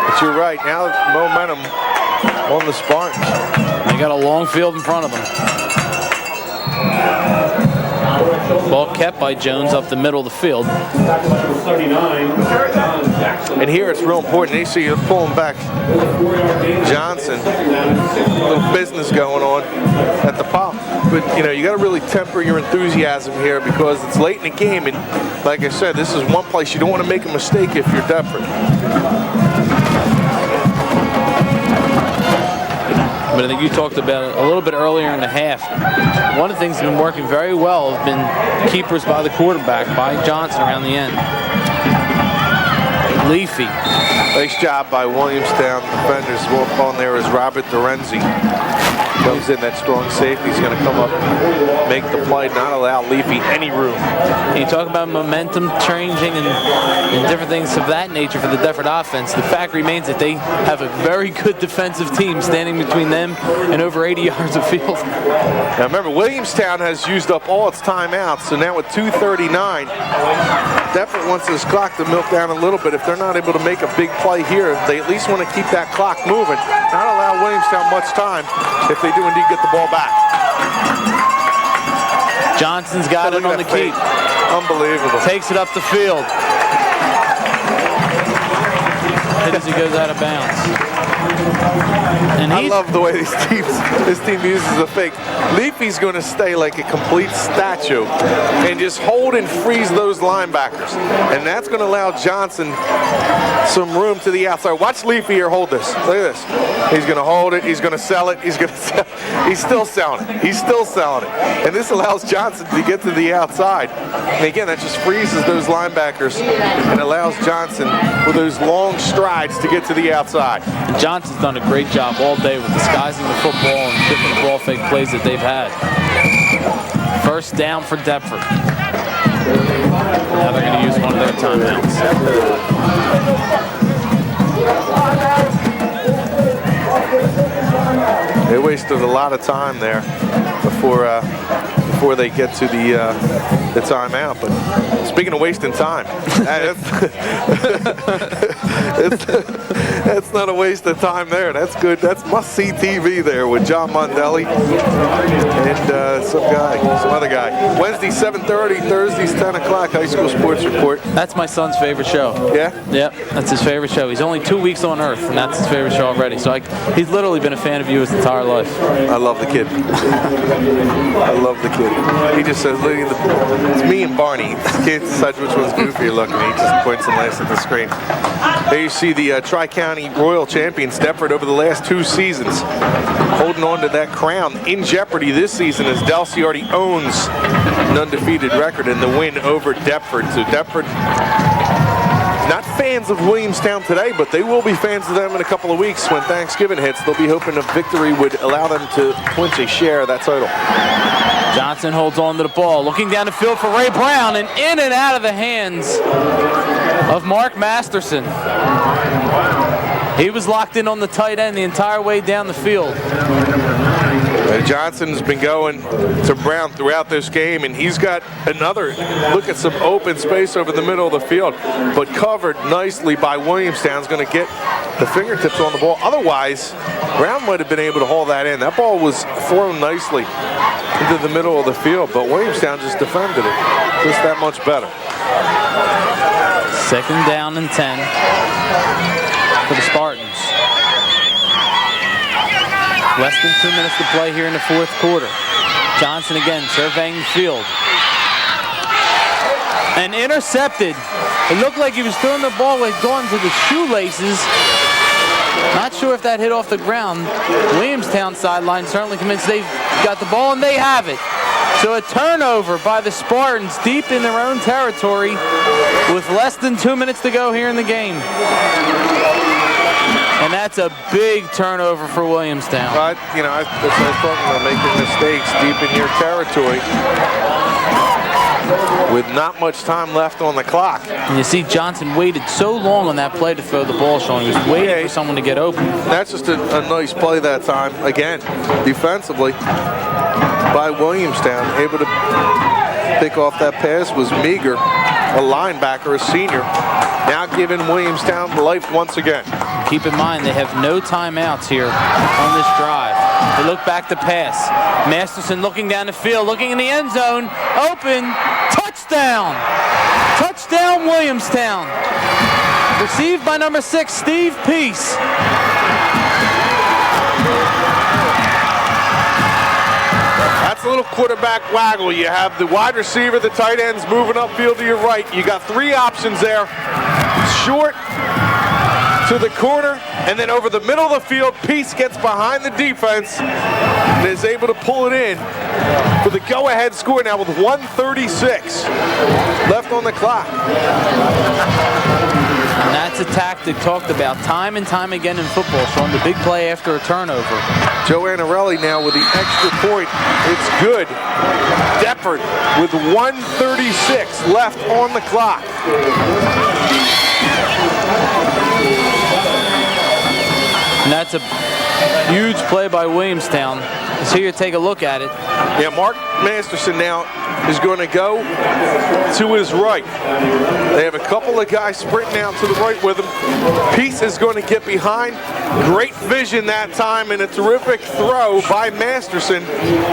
But you're right, now momentum on the Spartans. They got a long field in front of them. Ball kept by Jones up the middle of the field. And here it's real important. They see you pulling back Johnson. A little business going on at the pop. But, you know, you got to really temper your enthusiasm here because it's late in the game. And like I said, this is one place you don't want to make a mistake if you're Deptford. But I think you talked about it a little bit earlier in the half. One of the things that's been working very well have been keepers by the quarterback, by Johnson around the end. Leafy. Nice job by Williamstown defenders. Walk on there is Robert Dorenzi. Comes in, that strong safety. He's going to come up, make the play, not allow Leafy any room. You talk about momentum changing and different things of that nature for the Deptford offense. The fact remains that they have a very good defensive team standing between them and over 80 yards of field. Now remember, Williamstown has used up all its timeouts, so now with 2:39, Deptford wants this clock to milk down a little bit. If they're not able to make a big play here, they at least want to keep that clock moving, not allow Williamstown much time if they do indeed get the ball back. Johnson's got it on the keep. Unbelievable. Takes it up the field. Hit as he goes out of bounds. And I love the way this team uses a fake. Leafy's going to stay like a complete statue and just hold and freeze those linebackers. And that's going to allow Johnson some room to the outside. Watch Leafy here hold this. Look at this. He's going to hold it. He's going to sell it. He's still selling it. He's still selling it. And this allows Johnson to get to the outside. And again, that just freezes those linebackers and allows Johnson with those long strides to get to the outside. And Johnson's done a great job all day with disguising the football and different ball fake plays that they've had. First down for Deptford. Now they're going to use one of their timeouts. They wasted a lot of time there before they get to the timeout. But speaking of wasting time, that's not a waste of time there. That's good. That's must-see TV there with John Mondelli and some other guy. Wednesday 7:30, Thursdays 10 o'clock. High School Sports Report. That's my son's favorite show. Yeah. Yep, that's his favorite show. He's only 2 weeks on Earth, and that's his favorite show already. So he's literally been a fan of you his entire life. I love the kid. I love the kid. He just says, it's me and Barney. The kid decides which one's goofier looking. He just points and laughs at the screen. There you see the Tri-County Royal Champions, Deptford, over the last 2 seasons. Holding on to that crown in jeopardy this season as Delsey already owns an undefeated record in the win over Deptford. So Deptford, not fans of Williamstown today, but they will be fans of them in a couple of weeks when Thanksgiving hits. They'll be hoping a victory would allow them to clinch a share of that title. Johnson holds on to the ball, looking down the field for Ray Brown, and in and out of the hands of Mark Masterson. He was locked in on the tight end the entire way down the field. Johnson's been going to Brown throughout this game, and he's got another look at some open space over the middle of the field, but covered nicely by Williamstown. Is going to get the fingertips on the ball. Otherwise, Brown might have been able to haul that in. That ball was thrown nicely into the middle of the field, but Williamstown just defended it just that much better. 2nd down and 10 for the Spartans. Less than 2 minutes to play here in the 4th quarter. Johnson again surveying the field. And intercepted. It looked like he was throwing the ball like going to the shoelaces. Not sure if that hit off the ground. Williamstown sideline certainly convinced they've got the ball, and they have it. So a turnover by the Spartans deep in their own territory with less than 2 minutes to go here in the game. And that's a big turnover for Williamstown. But, you know, that's what I was talking about, making mistakes deep in your territory. with not much time left on the clock. And you see Johnson waited so long on that play to throw the ball, Shawn. He was waiting for someone to get open. That's just a nice play that time. Again, defensively by Williamstown. Able to pick off that pass was Meager, a linebacker, a senior. Now giving Williamstown life once again. Keep in mind, they have no timeouts here on this drive. They look back to pass. Masterson looking down the field, looking in the end zone. Open. Touchdown. Touchdown, Williamstown. Received by number 6, Steve Peace. That's a little quarterback waggle. You have the wide receiver, the tight ends moving upfield to your right. You got 3 options there. Short to the corner, and then over the middle of the field, Peace gets behind the defense and is able to pull it in for the go-ahead score now with 1:36 left on the clock. And that's a tactic talked about time and time again in football, showing the big play after a turnover. Joe Anarelli now with the extra point. It's good. Deptford with 1:36 left on the clock. And that's a huge play by Williamstown. So here, take a look at it. Yeah, Mark Masterson now is going to go to his right. They have a couple of guys sprinting out to the right with him. Peace is going to get behind. Great vision that time and a terrific throw by Masterson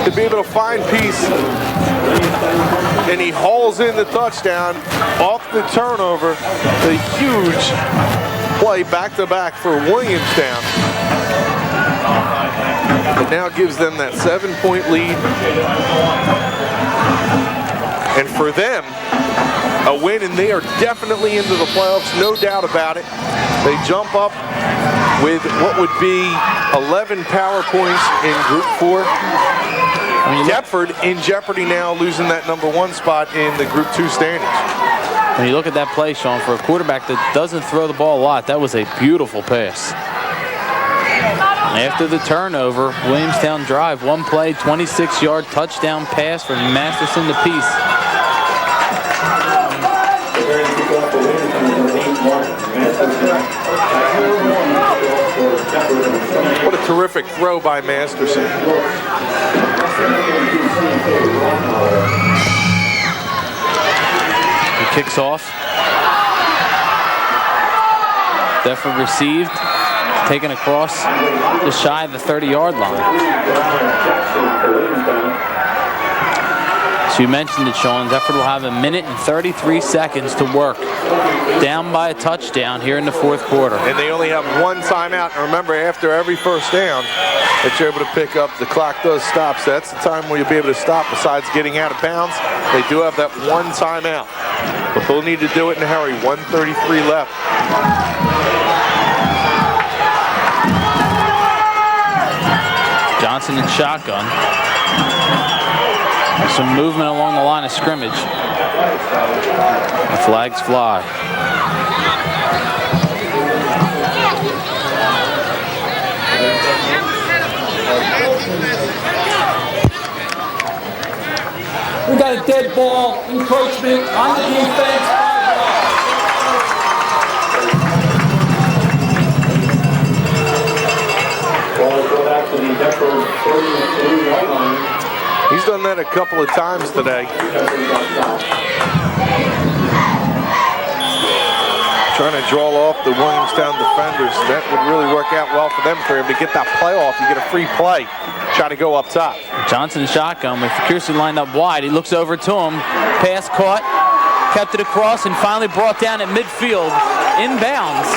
to be able to find Peace. And he hauls in the touchdown off the turnover. A huge play back-to-back for Williamstown. It now gives them that 7-point lead. And for them, a win, and they are definitely into the playoffs, no doubt about it. They jump up with what would be 11 power points in Group 4. Deptford in jeopardy now, losing that number 1 spot in the Group 2 standings. When you look at that play, Shawn, for a quarterback that doesn't throw the ball a lot, that was a beautiful pass. After the turnover, Williamstown drive, 1 play, 26-yard touchdown pass from Masterson to Peace. What a terrific throw by Masterson. He kicks off. Deptford received. Taken across just shy of the 30-yard line. So you mentioned it, Shawn. Deptford will have 1 minute and 33 seconds to work. Down by a touchdown here in the 4th quarter. And they only have 1 timeout. And remember, after every first down that you're able to pick up, the clock does stop. So that's the time where you'll be able to stop besides getting out of bounds. They do have that 1 timeout. But they'll need to do it in a hurry. 1:33 left. Johnson in shotgun. Some movement along the line of scrimmage. The flags fly. We got a dead ball, encroachment on the defense. He's done that a couple of times today. Trying to draw off the Williamstown defenders. That would really work out well for them, for him to get that play off. You get a free play. Try to go up top. Johnson shotgun with Kiersey lined up wide. He looks over to him. Pass caught. Kept it across and finally brought down at midfield. Inbounds.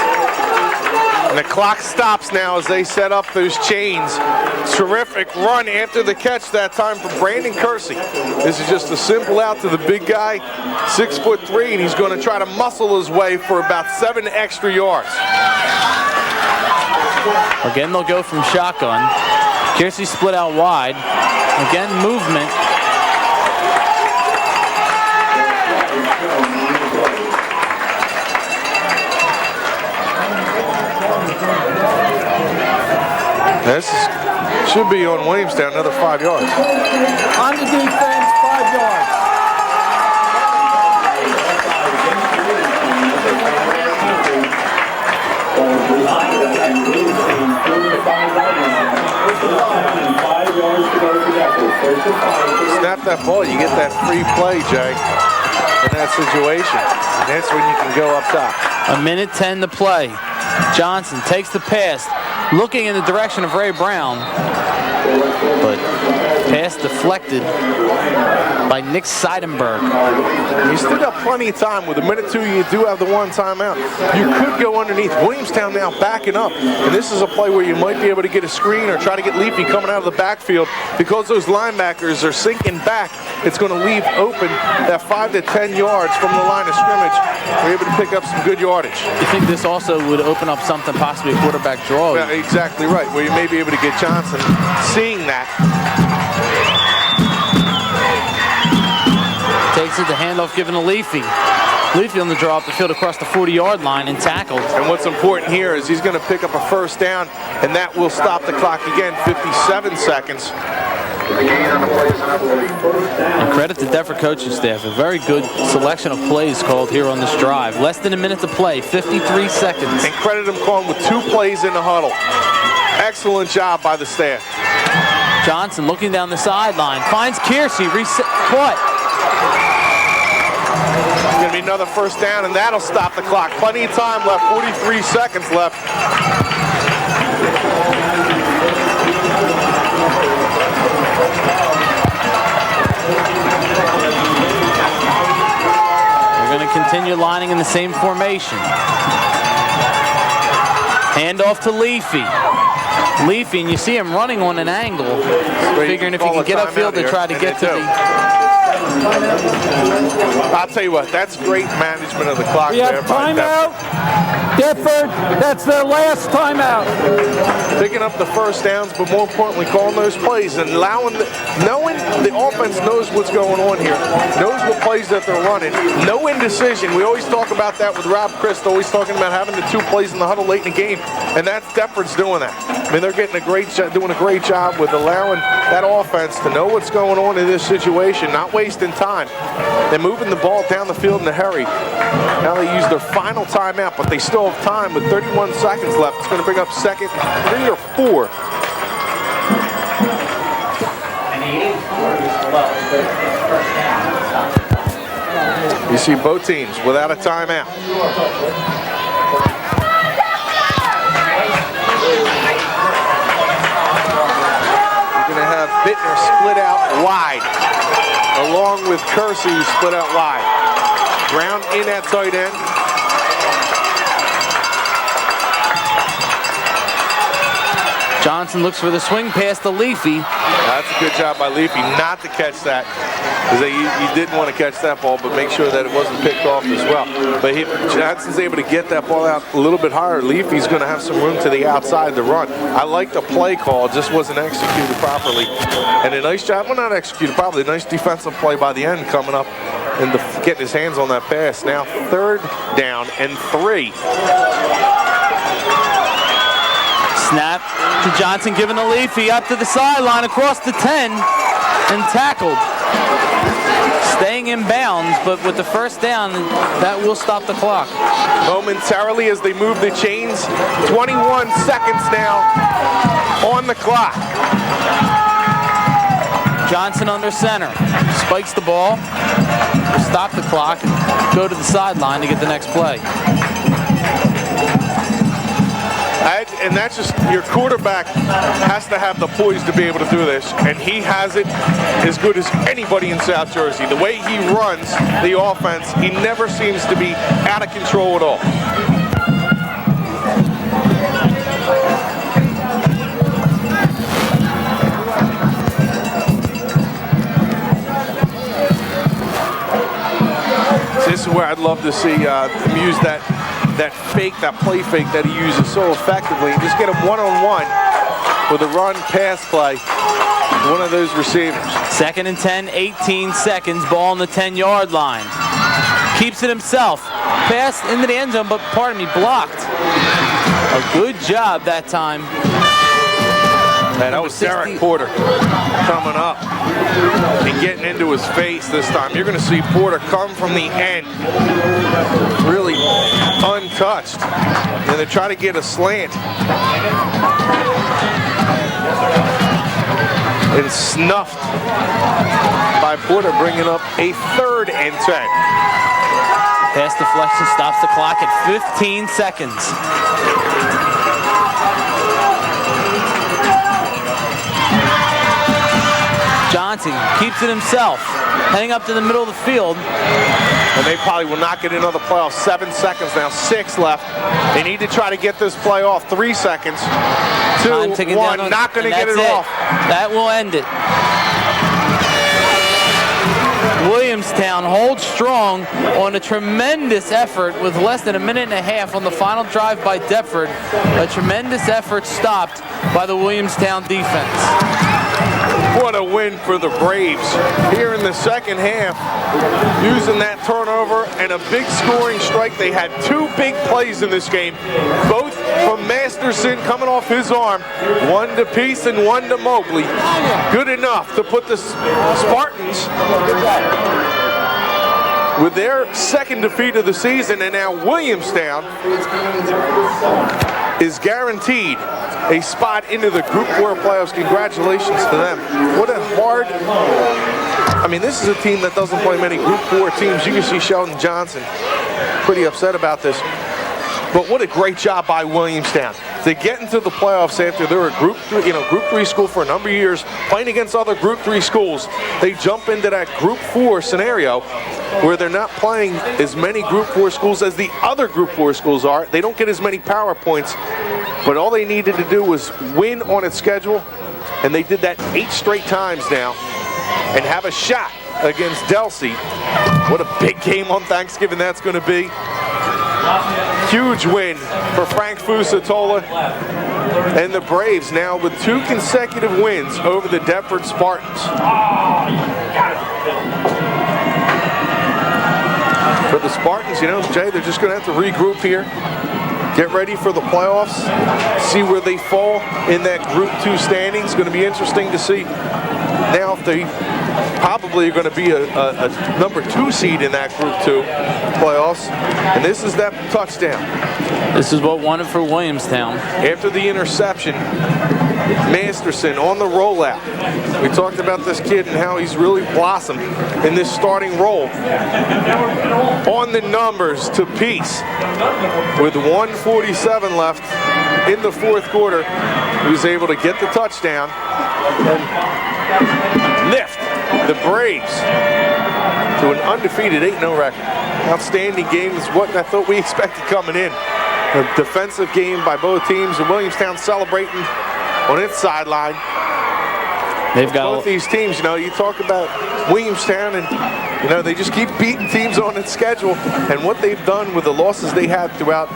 And the clock stops now as they set up those chains. Terrific run after the catch that time from Brandon Kersey. This is just a simple out to the big guy, 6'3", and he's going to try to muscle his way for about 7 extra yards. Again, they'll go from shotgun. Kersey split out wide. Again, movement. This should be on Williamstown, another 5 yards. On the defense, 5 yards. snap that ball, you get that free play, Jay, in that situation. And that's when you can go up top. 1:10 to play. Johnson takes the pass, looking in the direction of Ray Brown, but pass deflected by Nick Seidenberg. You still got plenty of time. With 1:02, you do have the one timeout. You could go underneath. Williamstown now backing up, and this is a play where you might be able to get a screen or try to get Leafy coming out of the backfield. Because those linebackers are sinking back, it's going to leave open that 5 to 10 yards from the line of scrimmage. We're able to pick up some good yardage. You think this also would open up something, possibly a quarterback draw? Yeah, exactly right, where you may be able to get Johnson seeing that. Takes it, the handoff given to Leafy. Leafy on the draw up the field across the 40-yard line and tackled. And what's important here is he's going to pick up a first down, and that will stop the clock again, 57 seconds. And credit to Deptford coaching staff. A very good selection of plays called here on this drive. Less than a minute to play, 53 seconds. And credit him calling with 2 plays in the huddle. Excellent job by the staff. Johnson looking down the sideline, finds Kiersey, caught. It's going to be another first down, and that'll stop the clock. Plenty of time left, 43 seconds left. We're going to continue lining in the same formation. Hand off to Leafy. Leafy, and you see him running on an angle, figuring if he can get upfield to try to get to the... I'll tell you what, that's great management of the clock. We have timeout. Deptford, that's their last timeout. Picking up the first downs, but more importantly, calling those plays and knowing the offense knows what's going on here, knows what plays that they're running. No indecision. We always talk about that with Rob Christ, always talking about having the 2 plays in the huddle late in the game, and that's Deptford's doing that. I mean, they're getting doing a great job with allowing that offense to know what's going on in this situation, not wasting time. They're moving the ball down the field in a hurry. Now they use their final timeout, but they still have time with 31 seconds left. It's going to bring up second, 3 or 4. You see both teams without a timeout. You're going to have Bittner split out wide, along with Kersey split out wide. Brown in at tight end. Johnson looks for the swing pass to Leafy. That's a good job by Leafy not to catch that, because you didn't want to catch that ball, but make sure that it wasn't picked off as well. But Johnson's able to get that ball out a little bit higher. Leafy's going to have some room to the outside to run. I like the play call, just wasn't executed properly. And a nice job, well, not executed properly, a nice defensive play by the end coming up and getting his hands on that pass. Now 3rd down and 3. Snap to Johnson, given to Leafy, up to the sideline, across the 10, and tackled. Staying in bounds, but with the first down, that will stop the clock. Momentarily as they move the chains, 21 seconds now on the clock. Johnson under center, spikes the ball, will stop the clock, and go to the sideline to get the next play. And that's just, your quarterback has to have the poise to be able to do this, and he has it as good as anybody in South Jersey. The way he runs the offense, he never seems to be out of control at all. This is where I'd love to see him use that play fake that he uses so effectively, and just get him one-on-one with a run-pass play, one of those receivers. 2nd and 10, 18 seconds, ball on the 10-yard line. Keeps it himself, pass into the end zone, but blocked. A good job that time. And that was Derek Porter coming up and getting into his face this time. You're going to see Porter come from the end, really untouched. And they try to get a slant. and snuffed by Porter, bringing up a 3rd and 10. Pass deflection stops the clock at 15 seconds. Johnson keeps it himself, heading up to the middle of the field. And they probably will not get another play off. 7 seconds now, 6 left. They need to try to get this play off. 3 seconds, 2, 1, not going to get it off. That will end it. Williamstown holds strong on a tremendous effort with less than a minute and a half on the final drive by Deptford. A tremendous effort stopped by the Williamstown defense. What a win for the Braves here in the second half, using that turnover and a big scoring strike. They had 2 big plays in this game, both from Masterson coming off his arm, 1 to Peace and 1 to Mobley. Good enough to put the Spartans with their 2nd defeat of the season, and now Williamstown is guaranteed a spot into the Group 4 playoffs. Congratulations to them. What a hard, I mean, this is a team that doesn't play many Group 4 teams. You can see Sheldon Johnson pretty upset about this. But what a great job by Williamstown to get into the playoffs after they were a Group 3 school for a number of years, playing against other Group 3 schools. They jump into that Group 4 scenario where they're not playing as many Group 4 schools as the other Group 4 schools are. They don't get as many power points, but all they needed to do was win on its schedule, and they did that 8 straight times now and have a shot against Delsey. What a big game on Thanksgiving that's going to be. Huge win for Frank Fusatola and the Braves now with 2 consecutive wins over the Deptford Spartans. For the Spartans, you know, Jay, they're just going to have to regroup here, get ready for the playoffs, see where they fall in that Group 2 standings. It's going to be interesting to see now if they probably are going to be a number 2 seed in that Group 2 playoffs. And this is that touchdown. This is what won it for Williamstown. After the interception, Masterson on the rollout. We talked about this kid and how he's really blossomed in this starting role. On the numbers to Peace. With 1:47 left in the 4th quarter, he was able to get the touchdown and lift the Braves to an undefeated 8-0 record. Outstanding game is what I thought we expected coming in. A defensive game by both teams, and Williamstown celebrating on its sideline. They've got both these teams, you know, you talk about Williamstown and, you know, they just keep beating teams on its schedule, and what they've done with the losses they had throughout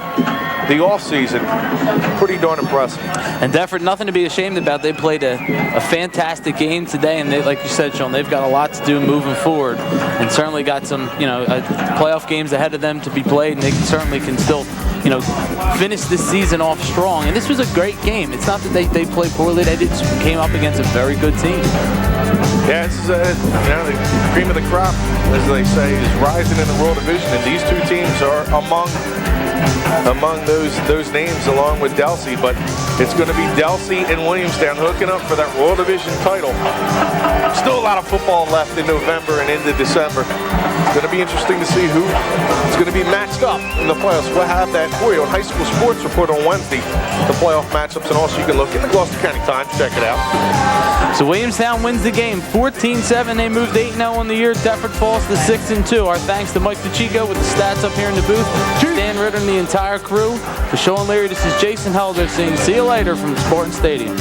the offseason, pretty darn impressive. And Deptford, nothing to be ashamed about. They played a fantastic game today, and they, like you said, Shawn, they've got a lot to do moving forward, and certainly got some, you know, playoff games ahead of them to be played, and they certainly can still, you know, finish this season off strong. And this was a great game. It's not that they played poorly. They just came up against a very good team. Yeah, it's you know, the cream of the crop, as they say, is rising in the World Division, and these 2 teams are among those names along with Delsey, but it's going to be Delsey and Williamstown hooking up for that World Division title. Still a lot of football left in November and into December. It's going to be interesting to see who is going to be matched up in the playoffs. We'll have that for you on High School Sports Report on Wednesday, the playoff matchups, and also you can look in the Gloucester County Times. Check it out. So Williamstown wins the game 14-7. They moved 8-0 on the year. Deptford falls to 6-2. Our thanks to Mike Pacheco with the stats up here in the booth. Dan Ritter and the entire crew. For Shawn, Leary, this is Jason Helder saying see you later from Sporting Stadium.